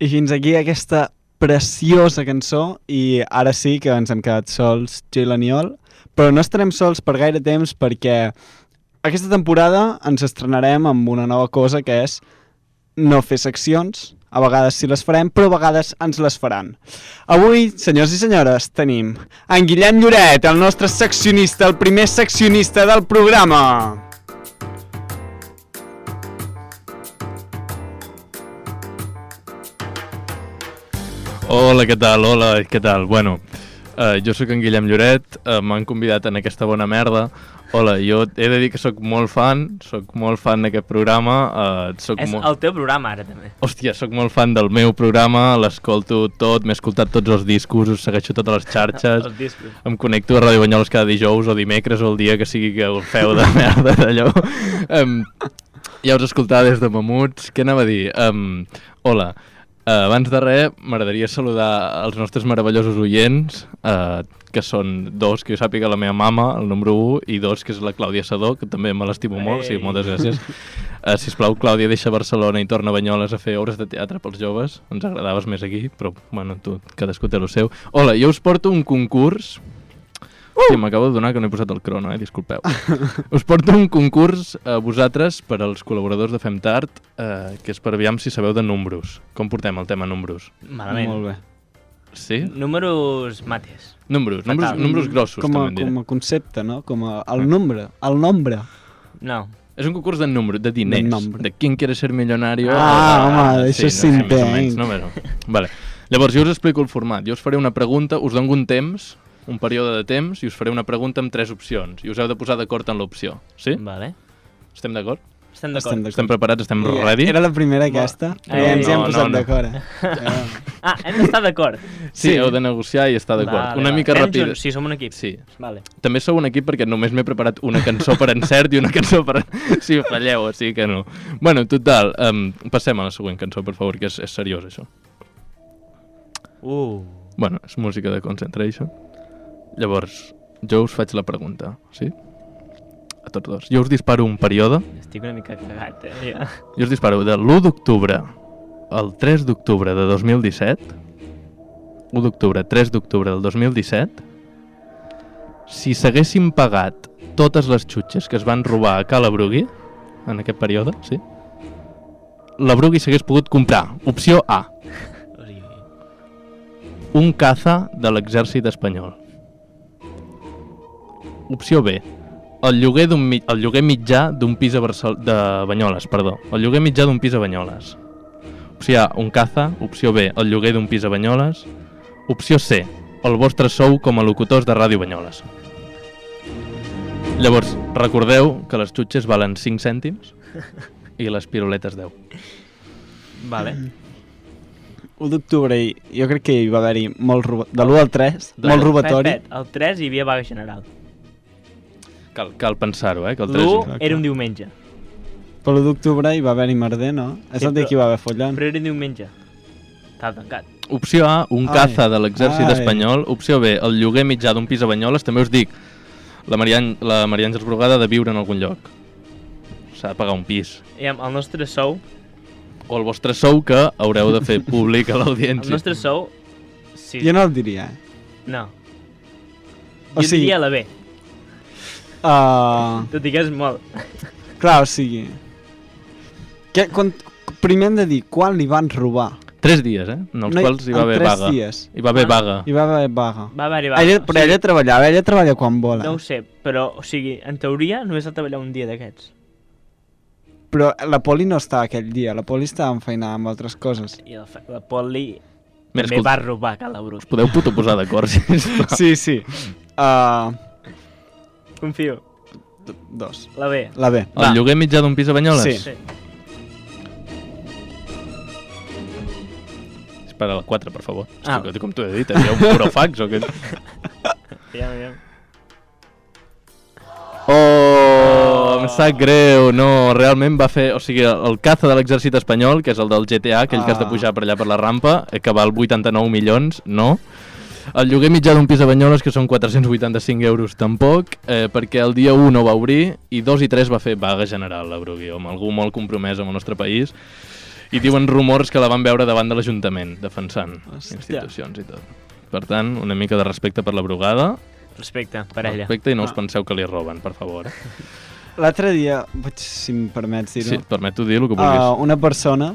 B: I fins aquí aquesta preciosa cançó, i ara sí que ens hem quedat sols, Gil Aniol, però no estarem sols per gaire temps perquè aquesta temporada ens estrenarem amb una nova cosa que és no fer seccions. A vegades sí les farem, però a vegades ens les faran. Avui, senyors i senyores, tenim en Guillem Lloret, el nostre seccionista, el primer seccionista del programa.
H: Hola, què tal? Hola, què tal? Bueno, jo sóc en Guillem Lloret, m'han convidat en aquesta bona merda. Hola, jo he de dir que sóc molt fan d'aquest programa.
C: És el teu programa ara també.
H: Hòstia, sóc molt fan del meu programa, l'escolto tot, m'he escoltat tots els discos, us segueixo totes les xarxes.
C: Els discos.
H: Em connecto a Ràdio Banyoles cada dijous o dimecres o el dia que sigui que us feu de merda d'allò. Ja us escoltava des de Mamuts. Què anava a dir? Hola. Abans de res, m'agradaria saludar els nostres meravellosos oients, que són dos, que jo sàpiga, la meva mama, el número 1, i dos, que és la Clàudia Sadó, que també me l'estimo molt, sí, moltes gràcies. Sisplau, Clàudia, deixa Barcelona i torna a Banyoles a fer obres de teatre pels joves. Ens agradaves més aquí, però, bueno, tu, cadascú té el seu. Hola, jo us porto un concurs. Sí, m'acabo de donar que no he posat el crono, disculpeu. Us porto un concurs a vosaltres per als col·laboradors de Fem Tard, que és per aviam si sabeu de números. Com portem el tema números?
C: Malament.
B: Molt bé.
H: Sí?
C: Números mates.
H: Números grossos,
B: com
H: també diré.
B: a concepte, no? Com el nombre. El nombre.
C: No.
H: És un concurs de números, de diners,
B: nombre.
H: de qui quiere ser millonario.
B: Home, això és
H: més o menys. Vale. Llavors, jo us explico el format. Jo us faré una pregunta, us dono un temps, un període de temps, i us faré una pregunta amb 3 opcions. I us heu de posar d'acord en l'opció. Sí?
C: Vale.
H: Estem d'acord?
C: Estem d'acord.
H: Estem preparats? Estem ready?
B: Era la primera aquesta? Ja ens hi hem posat d'acord.
C: Hem d'estar d'acord.
H: Sí, heu de negociar i estar d'acord. Una mica ràpid.
C: Sí, som un equip.
H: Sí.
C: Vale.
H: També sou un equip perquè només m'he preparat una cançó per encert i una cançó per... Si falleu, o sigui que no. Bueno, total, passem a la següent cançó, per favor, que és seriós, això. Bueno, és música de Concentration. Llavors, jo us faig la pregunta, sí? A tots dos. Jo us disparo un període.
C: Estic una mica cagat, ja.
H: Jo us disparo de l'1 d'octubre al 3 d'octubre de 2017. 1 d'octubre, 3 d'octubre del 2017. Si s'haguessin pagat totes les xutxes que es van robar a Cala Brugui, en aquest període, sí? La Brugui s'hagués pogut comprar. Opció A. Un caza de l'exèrcit espanyol. Opció B. El lloguer mitjà d'un pis de Banyoles, perdó. El lloguer mitjà d'un pis a Banyoles. Opció A, un caza. Opció B, el lloguer d'un pis a Banyoles. Opció C, el vostre sou com a locutors de Ràdio Banyoles. Llavors, recordeu que les xutxes valen 5 cèntims i les piruletes 10.
C: Vale.
B: 1 d'octubre, jo crec que hi va haver-hi molt robatori. De l'1 al 3, molt robatori.
C: El 3 hi havia vaga general.
H: Cal pensar-ho, que el 3...
C: L'1 era un diumenge.
B: Per l'1 d'octubre hi va haver-hi merder, no? És el dia que hi va haver follant.
C: Però era un diumenge. Estava tancat.
H: Opció A, un caza de l'exèrcit espanyol. Opció B, el lloguer mitjà d'un pis a Banyoles. També us dic, la Maria Àngels Brugada ha de viure en algun lloc. S'ha de pagar un pis.
C: I el nostre sou...
H: O el vostre sou, que haureu de fer públic a l'audiència.
C: El nostre sou... Sí.
B: Jo no el diria,
C: No.
B: O
C: Jo
B: sigui...
C: diria la B. Tot i que és molt.
B: Clar, o sigui... Primer hem de dir quan li van robar.
H: 3 dies, en els quals hi va haver vaga.
B: 3 dies.
H: Hi va haver vaga.
B: Hi va haver vaga.
C: Va haver-hi vaga.
B: Però ella treballa quan vol.
C: No ho sé, però, o sigui, en teoria només ha de treballar un dia d'aquests.
B: Però la Poli no estava aquell dia, la Poli estava enfeinada amb altres coses.
C: I la Poli
H: Mira,
C: també va robar a Cala Brugui.
H: Us podeu posar d'acord, sisplau.
B: Sí.
C: Confio.
B: 2.
C: La B.
B: La B.
H: El lloguer mitjà d'un pis a Banyoles?
B: Sí.
H: Espera, la 4, per favor. Com t'ho he dit, hi ha un burofax o què?
C: Aviam.
H: Oh, em sap greu, no, realment va fer, o sigui, el caza de l'exèrcit espanyol, que és el del GTA, aquell que has de pujar per allà per la rampa, que val 89 milions, no. El lloguer mitjà d'un pis a Banyoles, que són 485 euros, tampoc, perquè el dia 1 no va obrir i 2 i 3 va fer vaga general, la Brugui, amb algú molt compromès amb el nostre país. I diuen rumors que la van veure davant de l'Ajuntament, defensant
C: Hòstia.
H: institucions i tot. Per tant, una mica de respecte per la brugada.
C: Respecte, per ella.
H: Respecte i no us penseu que li roben, per favor.
B: L'altre dia, si em permets dir-ho,
H: Sí, et permeto dir el que vulguis.
B: una persona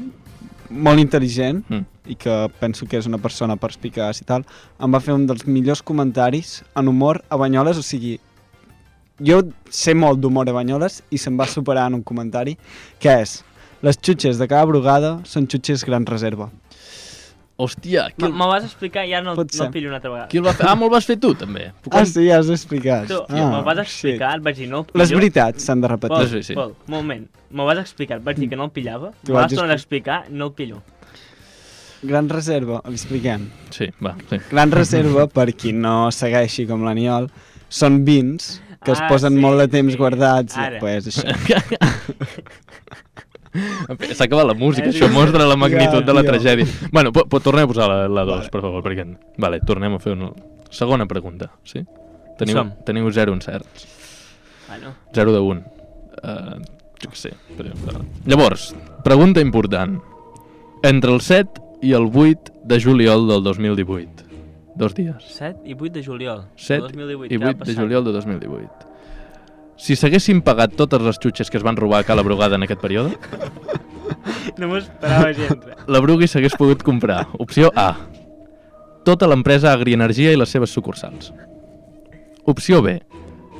B: molt intel·ligent
H: Mm.
B: i que penso que és una persona perspicaç i tal, em va fer un dels millors comentaris en humor a Banyoles, o sigui, jo sé molt d'humor a Banyoles i se'm va superar en un comentari, que és: les xutxes de cada brugada són xutxes gran reserva.
H: Hòstia,
C: Me vas explicar, ja no
B: Pot ser.
C: el pillo una altra vegada.
H: qui el va fer? Ah, me'l vas fer tu, també.
B: Sí, ja has explicat.
C: Tu, me'l vas explicar, et vaig dir no el pillo.
B: Les veritats s'han de repetir.
C: Pol,
H: Sí.
C: Pol, un moment. Me'l vas explicar, et vaig dir que no el pillava.
B: T'ho
C: Me vas
B: vaig
C: tornar a explicar, no el pillo.
B: Gran reserva, l'expliquem.
H: Sí, va, sí.
B: Gran reserva, per qui no segueixi com l'Aniol, són vins que es
C: Ah,
B: posen
C: sí,
B: molt de temps
C: sí.
B: guardats i
C: Ara.
B: pues, això.
H: S'ha acabat la música, això mostra la magnitud de la
B: tio.
H: tragèdia. Bueno, tornem a posar la 2, per favor, perquè... Vale, tornem a fer una segona pregunta, sí?
C: Som.
H: Teniu 0 encerts.
C: Bueno,
H: 0 de 1. Jo què sé. Però... Llavors, pregunta important. Entre el 7 i el 8 de juliol del 2018. 2 dies.
C: 7 i 8 de juliol.
H: 7
C: 2018,
H: i
C: què va
H: 8 de
C: passar?
H: juliol de 2018. Si s'haguessin pagat totes les xutxes que es van robar a Cala Brugada en aquest període,
C: No m'ho esperava gens.
H: la Brugui s'hagués pogut comprar. Opció A. Tota l'empresa Agrienergia i les seves sucursals. Opció B.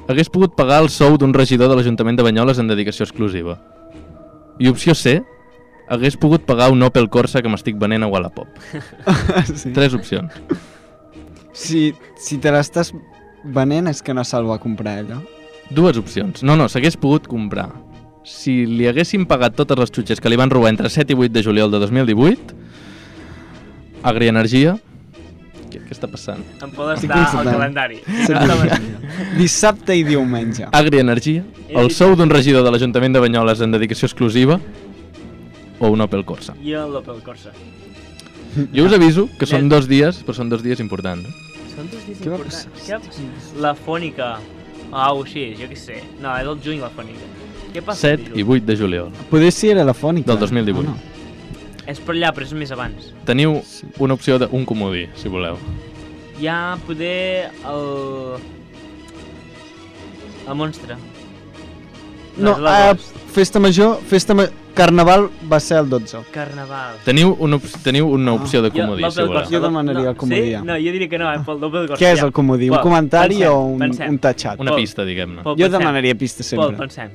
H: Hagués pogut pagar el sou d'un regidor de l'Ajuntament de Banyoles en dedicació exclusiva. I opció C. Hagués pogut pagar un Opel Corsa que m'estic venent a Wallapop.
B: Sí.
H: 3 opcions.
B: Si te l'estàs venent és que no se'l va comprar ella.
H: 2 opcions. No, s'hagués pogut comprar. Si li haguessin pagat totes les xutxes que li van robar entre 7 i 8 de juliol de 2018, Agrienergia... Què està passant?
C: Em pot
B: Estic
C: estar al
B: constatant.
C: calendari.
B: Dissabte i diumenge.
H: Agrienergia, el sou d'un regidor de l'Ajuntament de Banyoles en dedicació exclusiva o un Opel Corsa.
C: I el Opel Corsa.
H: Jo us aviso que són 2 dies, però són 2 dies importants.
C: Són 2 dies
B: Què va
C: importants.
B: passar?
C: Què va passar? La fònica. Au, així, jo què sé. No, és el juny la fònica. Què passa?
H: 7 i 8 de juliol
B: Poder si era la fònica.
H: del 2018.
B: Ah, no.
C: És per allà, però és més abans.
H: Teniu una opció d'un comodí, si voleu.
C: Hi ha poder el monstre.
B: No,
C: és l'agost.
B: festa major, Carnaval va ser el 12.
C: Carnaval.
H: Teniu una opció de comodí, si
C: l'Opel
H: voleu.
C: Corsa.
B: Jo demanaria el comodí.
C: Sí? No, jo diria que no, pel l'Opel Corsa.
B: Què és
C: ja.
B: el comodí? Un
C: Pol,
B: comentari
C: pensem,
B: o
C: pensem.
B: un tatxat?
H: Una
C: Pol.
H: pista, diguem-ne.
C: Pol,
B: Jo
C: pensem.
B: demanaria pista
C: Pol,
B: sempre.
C: pensem.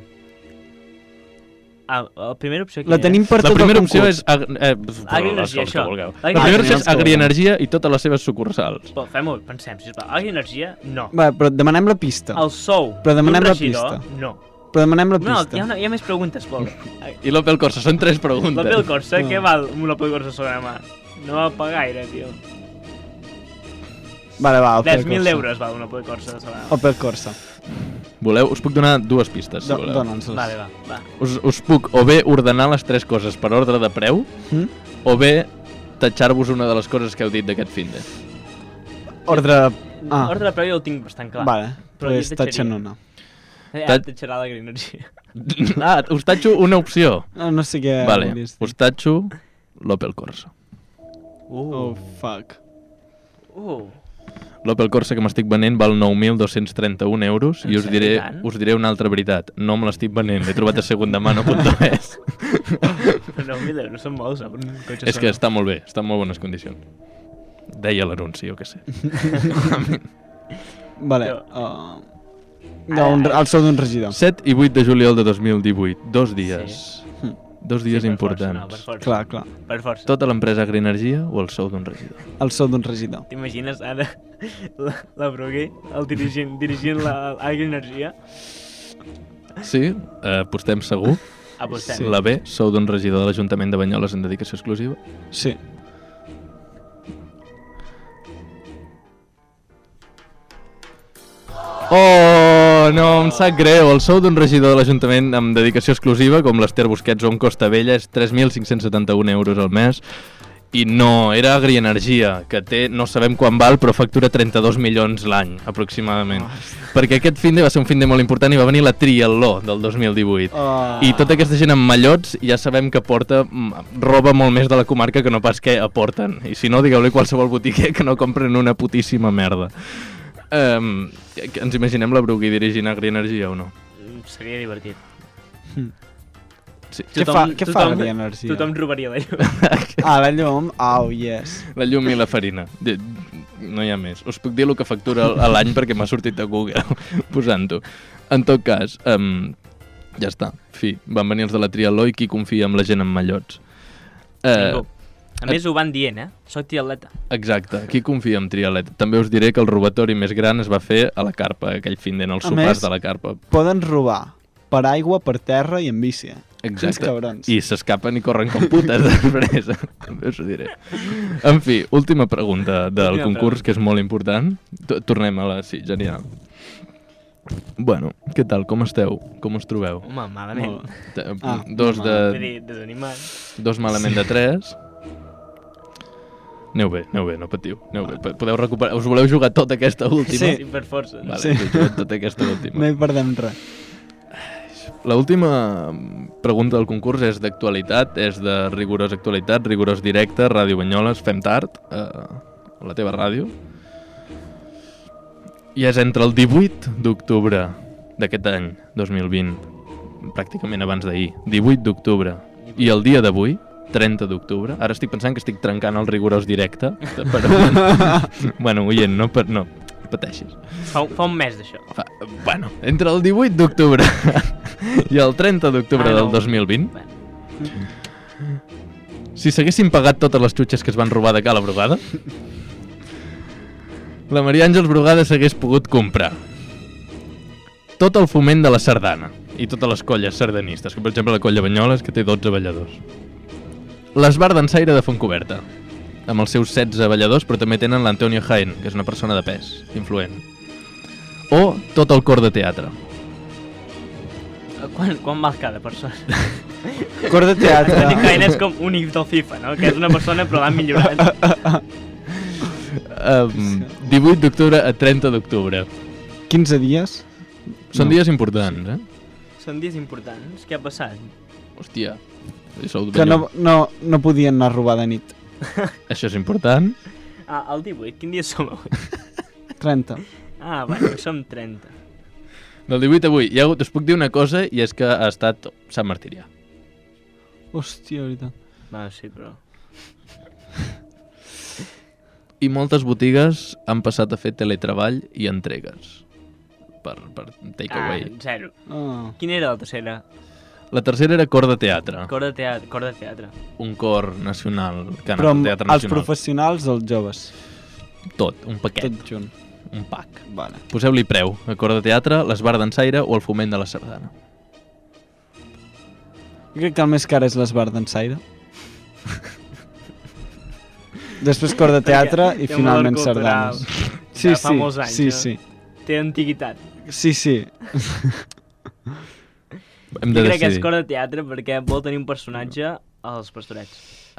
C: La primera opció
B: La tenim per
H: La
B: tot el
H: primera opció
B: concurs.
H: és...
C: Agrienergia,
H: les que
C: això.
H: vulgueu. La
C: Agrienergia.
H: primera opció és Agrienergia i totes les seves sucursals.
C: Pol, fem-ho, pensem, sisplau. Agrienergia, no.
B: Va, però demanem la pista.
C: El sou
B: Però demanem
C: d'un
B: la
C: regidor,
B: pista.
C: no.
B: Però demanem la
C: No,
B: pista.
C: hi ha més preguntes, Pol.
H: I l'Opel Corsa, són 3 preguntes.
C: L'Opel Corsa,
B: No.
C: què val un Opel Corsa sobre la mà? No va pagar gaire, tio.
B: Vale, va, Opel
C: 10.000
B: Corsa.
C: euros val un Opel Corsa sobre la mà.
B: Opel Corsa.
H: Voleu? Us puc donar 2 pistes, si voleu.
B: Dóna'ns-les.
C: Vale, va.
H: Us puc o bé ordenar les 3 coses per ordre de preu,
B: Mm?
H: o bé tatxar-vos una de les coses que heu dit d'aquest finde.
B: Ordre... Ah,
C: Ordre de preu jo el tinc bastant clar.
B: vale.
C: Però
B: Pues
C: jo
B: tatxen
C: tatxaria.
B: una.
C: Ja, tatxarà la Agrienergia.
H: Ah, us tatxo una opció.
B: No sé què
H: Vale,
B: volies dir.
H: us tatxo l'Opel Corsa.
B: Oh, fuck.
H: L'Opel Corsa que m'estic venent val 9.231 euros i
C: En
H: us
C: sèrio, tant?
H: diré una altra veritat. No me l'estic venent, l'he trobat a segunda mano.es.
C: Però 9.000 euros són molts, per un cotxe
H: És que està molt bé, està en molt bones condicions. Deia l'anunci, jo què sé.
B: Vale.
C: Jo-
B: El sou d'un regidor.
H: 7 i 8 de juliol de 2018, 2 dies. 2 dies importants.
C: No, per força.
B: Clar, clar.
C: Per força.
H: Tota l'empresa Agrienergia o el sou d'un regidor?
B: El sou d'un regidor.
C: T'imagines ara la Bruguer, el dirigint l'Agrienergia?
H: Sí, apostem segur.
C: Apostem.
H: La B, sou d'un regidor de l'Ajuntament de Banyoles en dedicació exclusiva.
B: Sí.
H: Oh, no, em sap greu. El sou d'un regidor de l'Ajuntament amb dedicació exclusiva, com l'Ester Busquets o un Costa Vella, és 3.571 euros al mes. I no, era Agrienergia, que té, no sabem quan val, però factura 32 milions l'any, aproximadament. Perquè aquest finde va ser un finde molt important i va venir la Triatló del 2018. I tota aquesta gent amb mallots ja sabem que porta roba molt més de la comarca que no pas què aporten. I si no, digueu-li qualsevol botiquer que no compren una putíssima merda. Ens imaginem la Brugui dirigint Agrienergia o no?
C: Seria divertit.
H: Sí.
B: Què fa Agrienergia?
C: Tothom robaria la llum.
B: La llum? Oh, yes.
H: La llum i la farina. No hi ha més. Us puc dir el que factura a l'any perquè m'ha sortit a Google posant-ho. En tot cas, ja està. Fi, van venir els de la Triatló i qui confia en la gent amb mallots?
C: Ningú. A més ho van dient, Soc triatleta.
H: Exacte. Qui confia en triatleta? També us diré que el robatori més gran es va fer a la carpa, aquell fin de els sopars de la carpa.
B: Poden robar per aigua, per terra i en bici.
H: Exacte. I s'escapen i corren com putes després. També us ho diré. En fi, última pregunta del concurs, que és molt important. Tornem a la... Sí, genial. Bueno, què tal? Com esteu? Com us trobeu?
C: Home, malament.
H: Dos de...
C: Desanimat.
H: 2 malament de 3. Aneu bé, no patiu. Podeu recuperar... Us voleu jugar tota aquesta última?
C: Sí, per força.
H: Vale, sí. Tota aquesta última.
B: No hi perdem res.
H: L'última pregunta del concurs és d'actualitat, és de rigorós actualitat, rigorós directe, Ràdio Banyoles, fem tard, a la teva ràdio. I és entre el 18 d'octubre d'aquest any, 2020, pràcticament abans d'ahir, 18 d'octubre, i el dia d'avui, 30 d'octubre, ara estic pensant que estic trencant el rigorós directe, però... bueno, oient, no pateixis.
C: Fa un mes d'això.
H: Bueno, entre el 18 d'octubre i el 30 d'octubre del 2020, si s'haguessin pagat totes les xutxes que es van robar de Cala Brugada, la Maria Àngels Brugada s'hagués pogut comprar tot el foment de la sardana i totes les colles sardanistes, com per exemple la colla Banyoles, que té 12 balladors. L'Esbar d'Ensaire de Fontcoberta, amb els seus 16 balladors, però també tenen l'Antonio Jaén, que és una persona de pes, influent. O tot el cor de teatre.
C: Quan val cada persona?
B: Cor de teatre.
C: L'Antonio Jaén és com un if del FIFA, no? Que és una persona però l'han millorat.
H: 18 d'octubre a 30 d'octubre.
B: 15 dies?
H: Són dies importants,
C: Són dies importants. Què ha passat?
H: Hòstia.
B: Que no podien anar a robar de nit.
H: Això és important.
C: El 18, quin dia som avui?
B: 30.
C: Bueno, som 30.
H: Del 18 avui. Us puc dir una cosa, i és que ha estat Sant Martirià.
B: Hòstia, veritat.
C: Sí, però...
H: I moltes botigues han passat a fer teletreball i entregues. Per take away.
C: Zero. Quina era la tercera?
H: La tercera era cor de teatre.
C: Cor de teatre.
H: Un cor nacional, que
B: però
H: amb teatre nacional.
B: Els professionals o els joves?
H: Tot, un paquet.
B: Tot junt.
H: Un pack.
B: Vale.
H: Poseu-li preu. A cor de teatre, l'Esbar d'Ensaire o el foment de la sardana.
B: Jo crec que el més car és l'Esbar d'Ensaire. Després cor de teatre i finalment sardanes. Sí,
C: fa molts anys,
B: sí.
C: Té antiguitat.
B: Sí.
H: Hem de
C: jo crec que és
H: decidir.
C: cor de teatre perquè vol tenir un personatge als pastorets.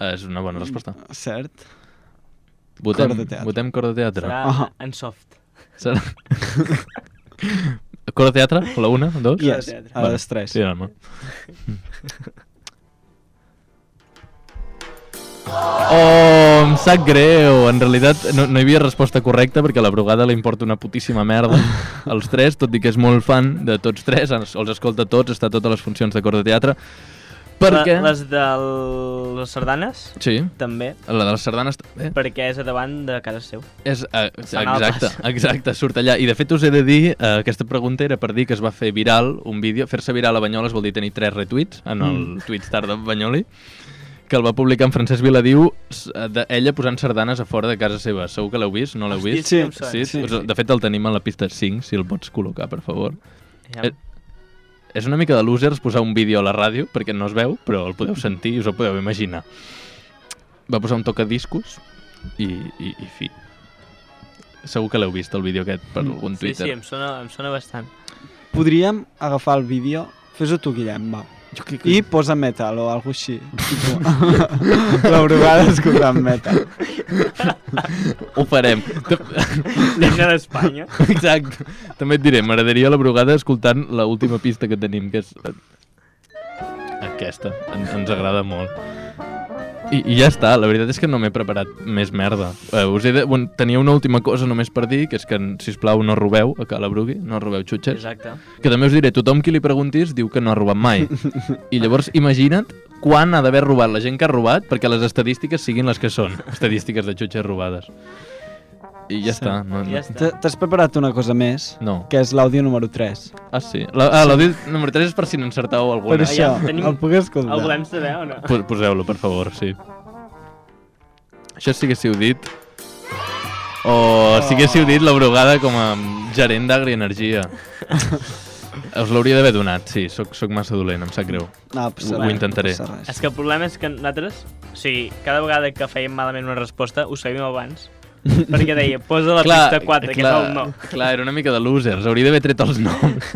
H: És una bona resposta.
B: Cert.
H: Votem
B: Cor de teatre.
H: Votem cor de teatre.
C: Serà en soft.
H: Serà... Cor de teatre? La 1, 2?
B: Yes, a les 3.
H: Sí, home. Oh, em sap greu. En realitat no hi havia resposta correcta perquè a la Brugada li importa una putíssima merda als 3, tot i que és molt fan de tots 3, els escolta tots, està a totes les funcions de cor de teatre. Perquè...
C: Les de les sardanes?
H: Sí.
C: També.
H: La de les sardanes també.
C: Perquè és a davant de casa seu.
H: Exacte, surt allà. I de fet us he de dir, aquesta pregunta era per dir que es va fer viral un vídeo. Fer-se viral a Banyoles vol dir tenir 3 retuits en el Twitstar de Banyoli, que el va publicar en Francesc Viladiu, ella posant sardanes a fora de casa seva. Segur que l'heu vist? No l'heu vist?
B: Sí.
H: De fet, el tenim a la pista 5, si el pots col·locar, per favor. És una mica de losers posar un vídeo a la ràdio, perquè no es veu, però el podeu sentir i us ho podeu imaginar. Va posar un tocadiscos i fi. Segur que l'heu vist, el vídeo aquest, per algun Twitter.
C: Sí, em sona bastant.
B: Podríem agafar el vídeo... Fes-ho tu, Guillem, va. I posa metal o alguna així. La Brugada escoltant metal.
H: Ho farem.
C: L'himne d'Espanya.
H: Exacte. També et diré, m'agradaria la Brugada escoltant l'última pista que tenim, que és aquesta. Ens agrada molt. I ja està, la veritat és que no m'he preparat més merda. Tenia una última cosa només per dir, que és que, sisplau, no robeu a Cala Brugui, no robeu xutxes.
C: Exacte.
H: Que també us diré, tothom qui li preguntis diu que no ha robat mai. I llavors imagina't quan ha d'haver robat la gent que ha robat perquè les estadístiques siguin les que són. Estadístiques de xutxes robades. I ja està.
C: Ja està.
B: T'has preparat una cosa més,
H: No.
B: que és l'àudio número 3.
H: Ah, sí. L'àudio número 3 és per si n'encertàveu
B: Per
H: alguna.
B: això,
C: tenim-
B: el puc escoltar.
C: El volem saber o no?
H: Poseu-lo, per favor, sí. Això si haguéssiu dit... O si haguéssiu dit la Brugada com a gerent d'Agri-Energia. Us l'hauria d'haver donat, sí. Soc massa dolent, em sap greu.
B: No,
H: Ho intentaré.
B: No passa res.
C: És que el problema és que nosaltres, o sigui, cada vegada que fèiem malament una resposta, ho sabíem abans. Perquè deia, posa la pista 4, que és el no.
H: Clar, era una mica de losers. Hauria d'haver tret els noms.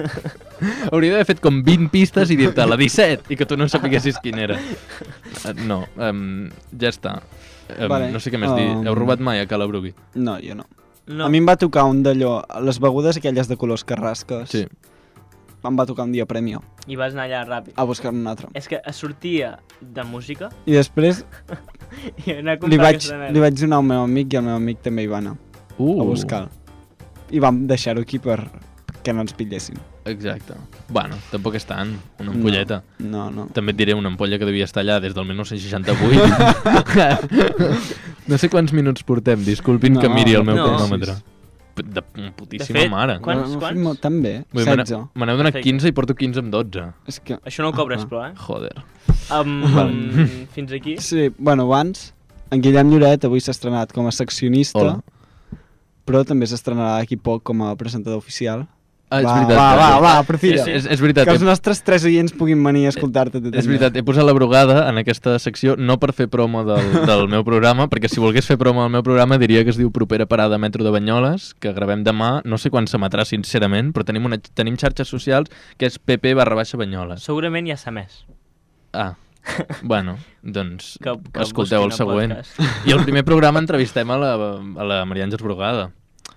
H: Hauria d'haver fet com 20 pistes i dit-te la 17 i que tu no sapiguessis quina era. No, ja està.
B: Vale,
H: No sé què més dir. Heu robat mai a Cala Brugui?
B: No, jo no.
C: No.
B: A mi em va tocar un d'allò, les begudes aquelles de colors carrasques.
H: Sí.
B: Em va tocar un dia Premio,
C: I vas anar allà ràpid.
B: a buscar un altre.
C: És que es sortia de música
B: I després
C: i anar a
B: li
C: comprar
B: vaig,
C: aquesta
B: li
C: merda.
B: vaig donar al meu amic i el meu amic també hi va anar a buscar. I vam deixar-ho aquí perquè no ens pitllessin.
H: Exacte. Bueno, tampoc és tant. Una ampolleta.
B: No.
H: També et diré una ampolla que devia estar allà des del 1968. No sé quants minuts portem, disculpin
B: No,
H: que miri el meu
C: no.
H: cronòmetre. De putíssima
C: De fet,
H: mare.
C: Quants?
B: Tan bé,
H: Vull dir,
B: 16.
H: me n'heu donat
C: Perfecte.
H: 15 i porto 15 amb 12.
B: És que...
C: Això no ho cobres, però, eh?
H: Joder.
C: Fins aquí.
B: Sí, bueno, abans, en Guillem Lloret avui s'ha estrenat com a seccionista,
H: Hola.
B: però també s'estrenarà d'aquí poc com a presentador oficial.
H: Ah, és
B: va,
H: veritat.
B: va, aprofita.
H: És veritat.
B: Que els nostres 3 oients puguin venir a escoltar-te.
H: És veritat, he posat la Brugada en aquesta secció no per fer promo del meu programa, perquè si volgués fer promo del meu programa diria que es diu Propera Parada Metro de Banyoles, que gravem demà, no sé quan s'emetrà sincerament, però tenim xarxes socials que és pp/Banyoles.
C: Segurament ja s'ha més.
H: Ah, bueno, doncs
C: Que
H: escolteu el
C: busquin
H: següent.
C: podcast.
H: I el primer programa entrevistem a la Maria Àngels Brugada.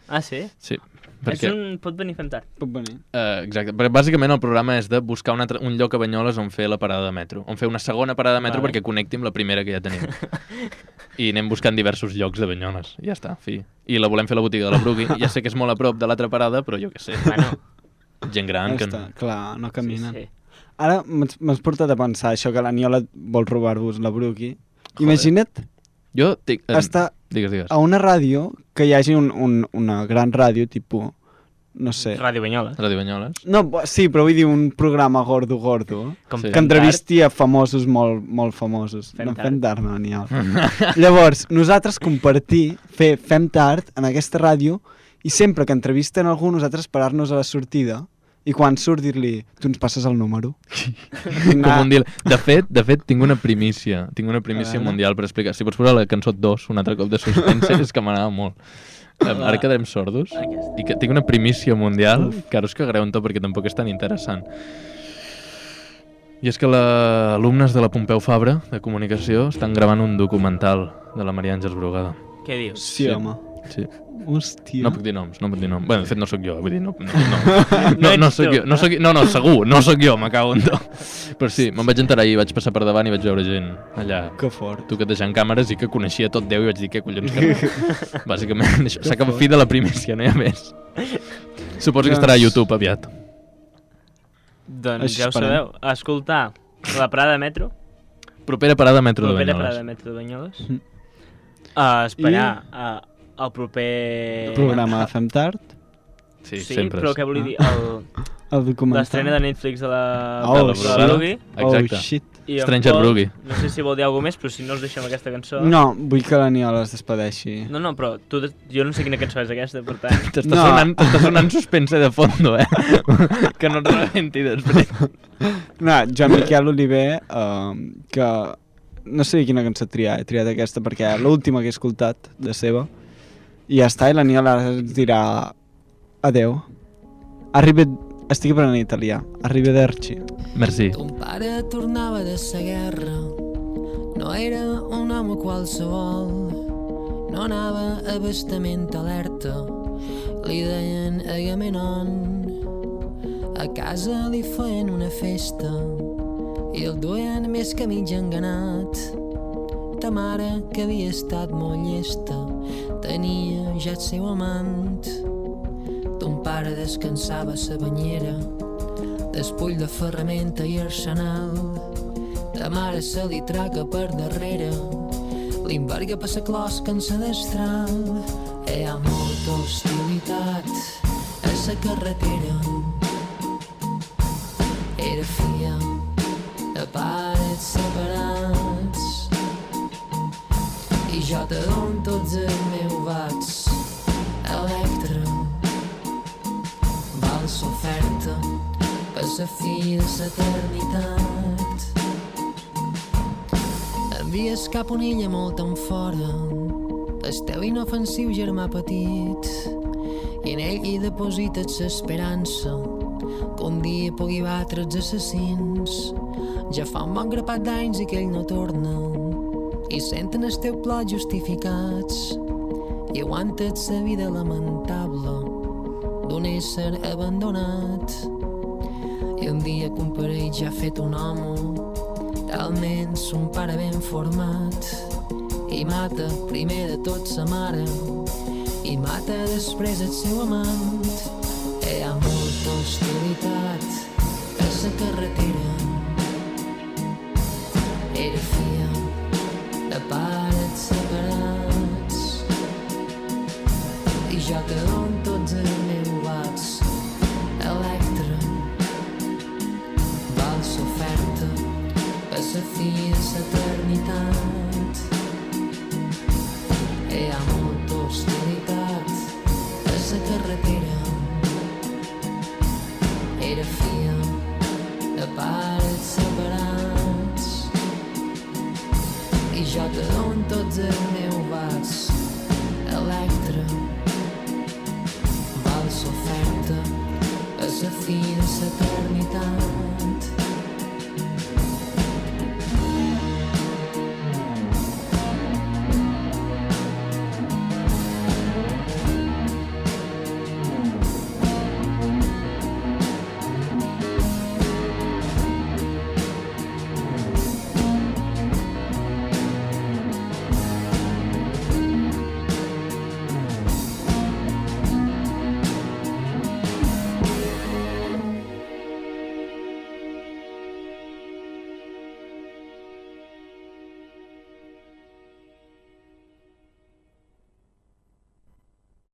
C: Ah, sí?
H: Sí, perquè...
C: Pot venir fent tard.
B: Pot venir.
H: Exacte, perquè bàsicament el programa és de buscar un lloc a Banyoles on fer la parada de metro, on fer una segona parada de metro
C: Vale.
H: perquè connecti amb la primera que ja tenim. I anem buscant diversos llocs de Banyoles. Ja està, fi. I la volem fer a la botiga de la Brugui. Ja sé que és molt a prop de l'altra parada, però jo què sé.
C: Bueno,
H: Gent gran que...
B: Està, clar, no caminen.
C: sí.
B: Ara m'has portat a pensar això, que la Niola vol robar-vos la Brugui. Imagina't
H: Jo tinc...
B: estar
H: Digues.
B: a una ràdio que hi hagi una gran ràdio, tipus, no sé...
C: Ràdio Banyoles.
H: Ràdio Banyoles.
B: No, sí, però vull dir un programa gordo,
H: Sí.
B: que entrevisti a famosos molt famosos.
C: Fem
B: no,
C: tard.
B: fem tard, no, Niola. Llavors, nosaltres compartir, fem tard en aquesta ràdio i sempre que entrevisten algú, nosaltres parar-nos a la sortida i quan surt dir-li, tu ens passes el número.
H: Com un deal. De fet, tinc una primícia. Tinc una primícia mundial per explicar. Si pots posar la cançó 2 un altre cop de suspense, és que m'anava molt. Ara quedarem sordos. I que tinc una primícia mundial que ara us cagareu en tot perquè tampoc és tan interessant. I és que alumnes de la Pompeu Fabra, de comunicació, estan gravant un documental de la Maria Àngels Brugada.
C: Què dius?
B: Sí, home.
H: Sí.
B: Hòstia.
H: No puc dir noms. Bueno, de fet no sóc jo, vull dir, no
C: ets
H: sóc
C: tu,
H: jo. No, segur, no sóc jo, me cago en tot. Però sí, me'n vaig enterar ahir, vaig passar per davant i vaig veure gent allà
B: Que fort.
H: toquetejant càmeres i que coneixia tot Déu i vaig dir, què collons que no. Bàsicament, això s'acaba fi de la primícia, no hi ha més. Suposo que estarà a YouTube aviat.
C: Doncs
B: Això
C: ja ho
B: esperem.
C: sabeu. Escoltar la parada de metro.
H: Propera parada metro de
C: Propera
H: Banyoles.
C: parada de metro de Banyoles. Esperar el proper...
B: Programa de Fem Tard,
H: Sí,
C: Sí,
H: sempre.
C: però què volia dir?
B: el documental.
C: L'estrena de Netflix de la
B: Oh,
C: de
B: sí.
C: la Brugui.
H: Exacte.
B: Oh, shit.
C: I en
H: Stranger
C: Pol,
H: Brugui.
C: No sé si vol dir alguna més, però si no us deixem aquesta cançó...
B: No, vull que la Niola es despedeixi.
C: No, però jo no sé quina cançó és aquesta, per tant...
H: T'està sonant suspense de fondo, que no et rebenti després.
B: No, Joan Miquel Oliver, que no sé quina cançó triar, he triat aquesta perquè l'última que he escoltat de seva, i ja està, i la Niola ens dirà adeu. Estic aprenent italià. Arrivederci.
H: Merci.
I: Ton pare tornava de sa guerra, no era un home qualsevol, no anava a bastament alerta, li deien Agamenon. A casa li feien una festa i el duien més que mig enganat. Ta mare, que havia estat molt llesta, tenia ja el seu amant. Ton pare descansava a sa banyera, despull de ferramenta i arsenal. Ta mare se li traca per darrere, li embarga per sa closca en sa destral. Hi ha molta hostilitat a sa carretera. Era filla de pares separats i jo te dono tots els meus vats. Electra, vals oferta per sa fi de l'eternitat. Envies cap una illa molt en fora el teu inofensiu germà petit i en ell hi deposites l'esperança que un dia pugui batre els assassins. Ja fa un bon grapat d'anys i que ell no torna i senten el teu plor justificats i aguantes la vida lamentable d'un ésser abandonat. I un dia que un parell ja ha fet un home, talment son pare ben format, i mata primer de tot sa mare i mata després el seu amant. Hi ha molta hostilitat a sa carretera. Era filla de pares separats i jo te dono tots els meus vats. Electra, vals oferta per sa fi de l'eternitat. Hi ha molta hostilitat a sa carretera. Era filla de pares separats i jo te dono tots els meus vats. Electra, vals oferta a sa fi de l'eternitat.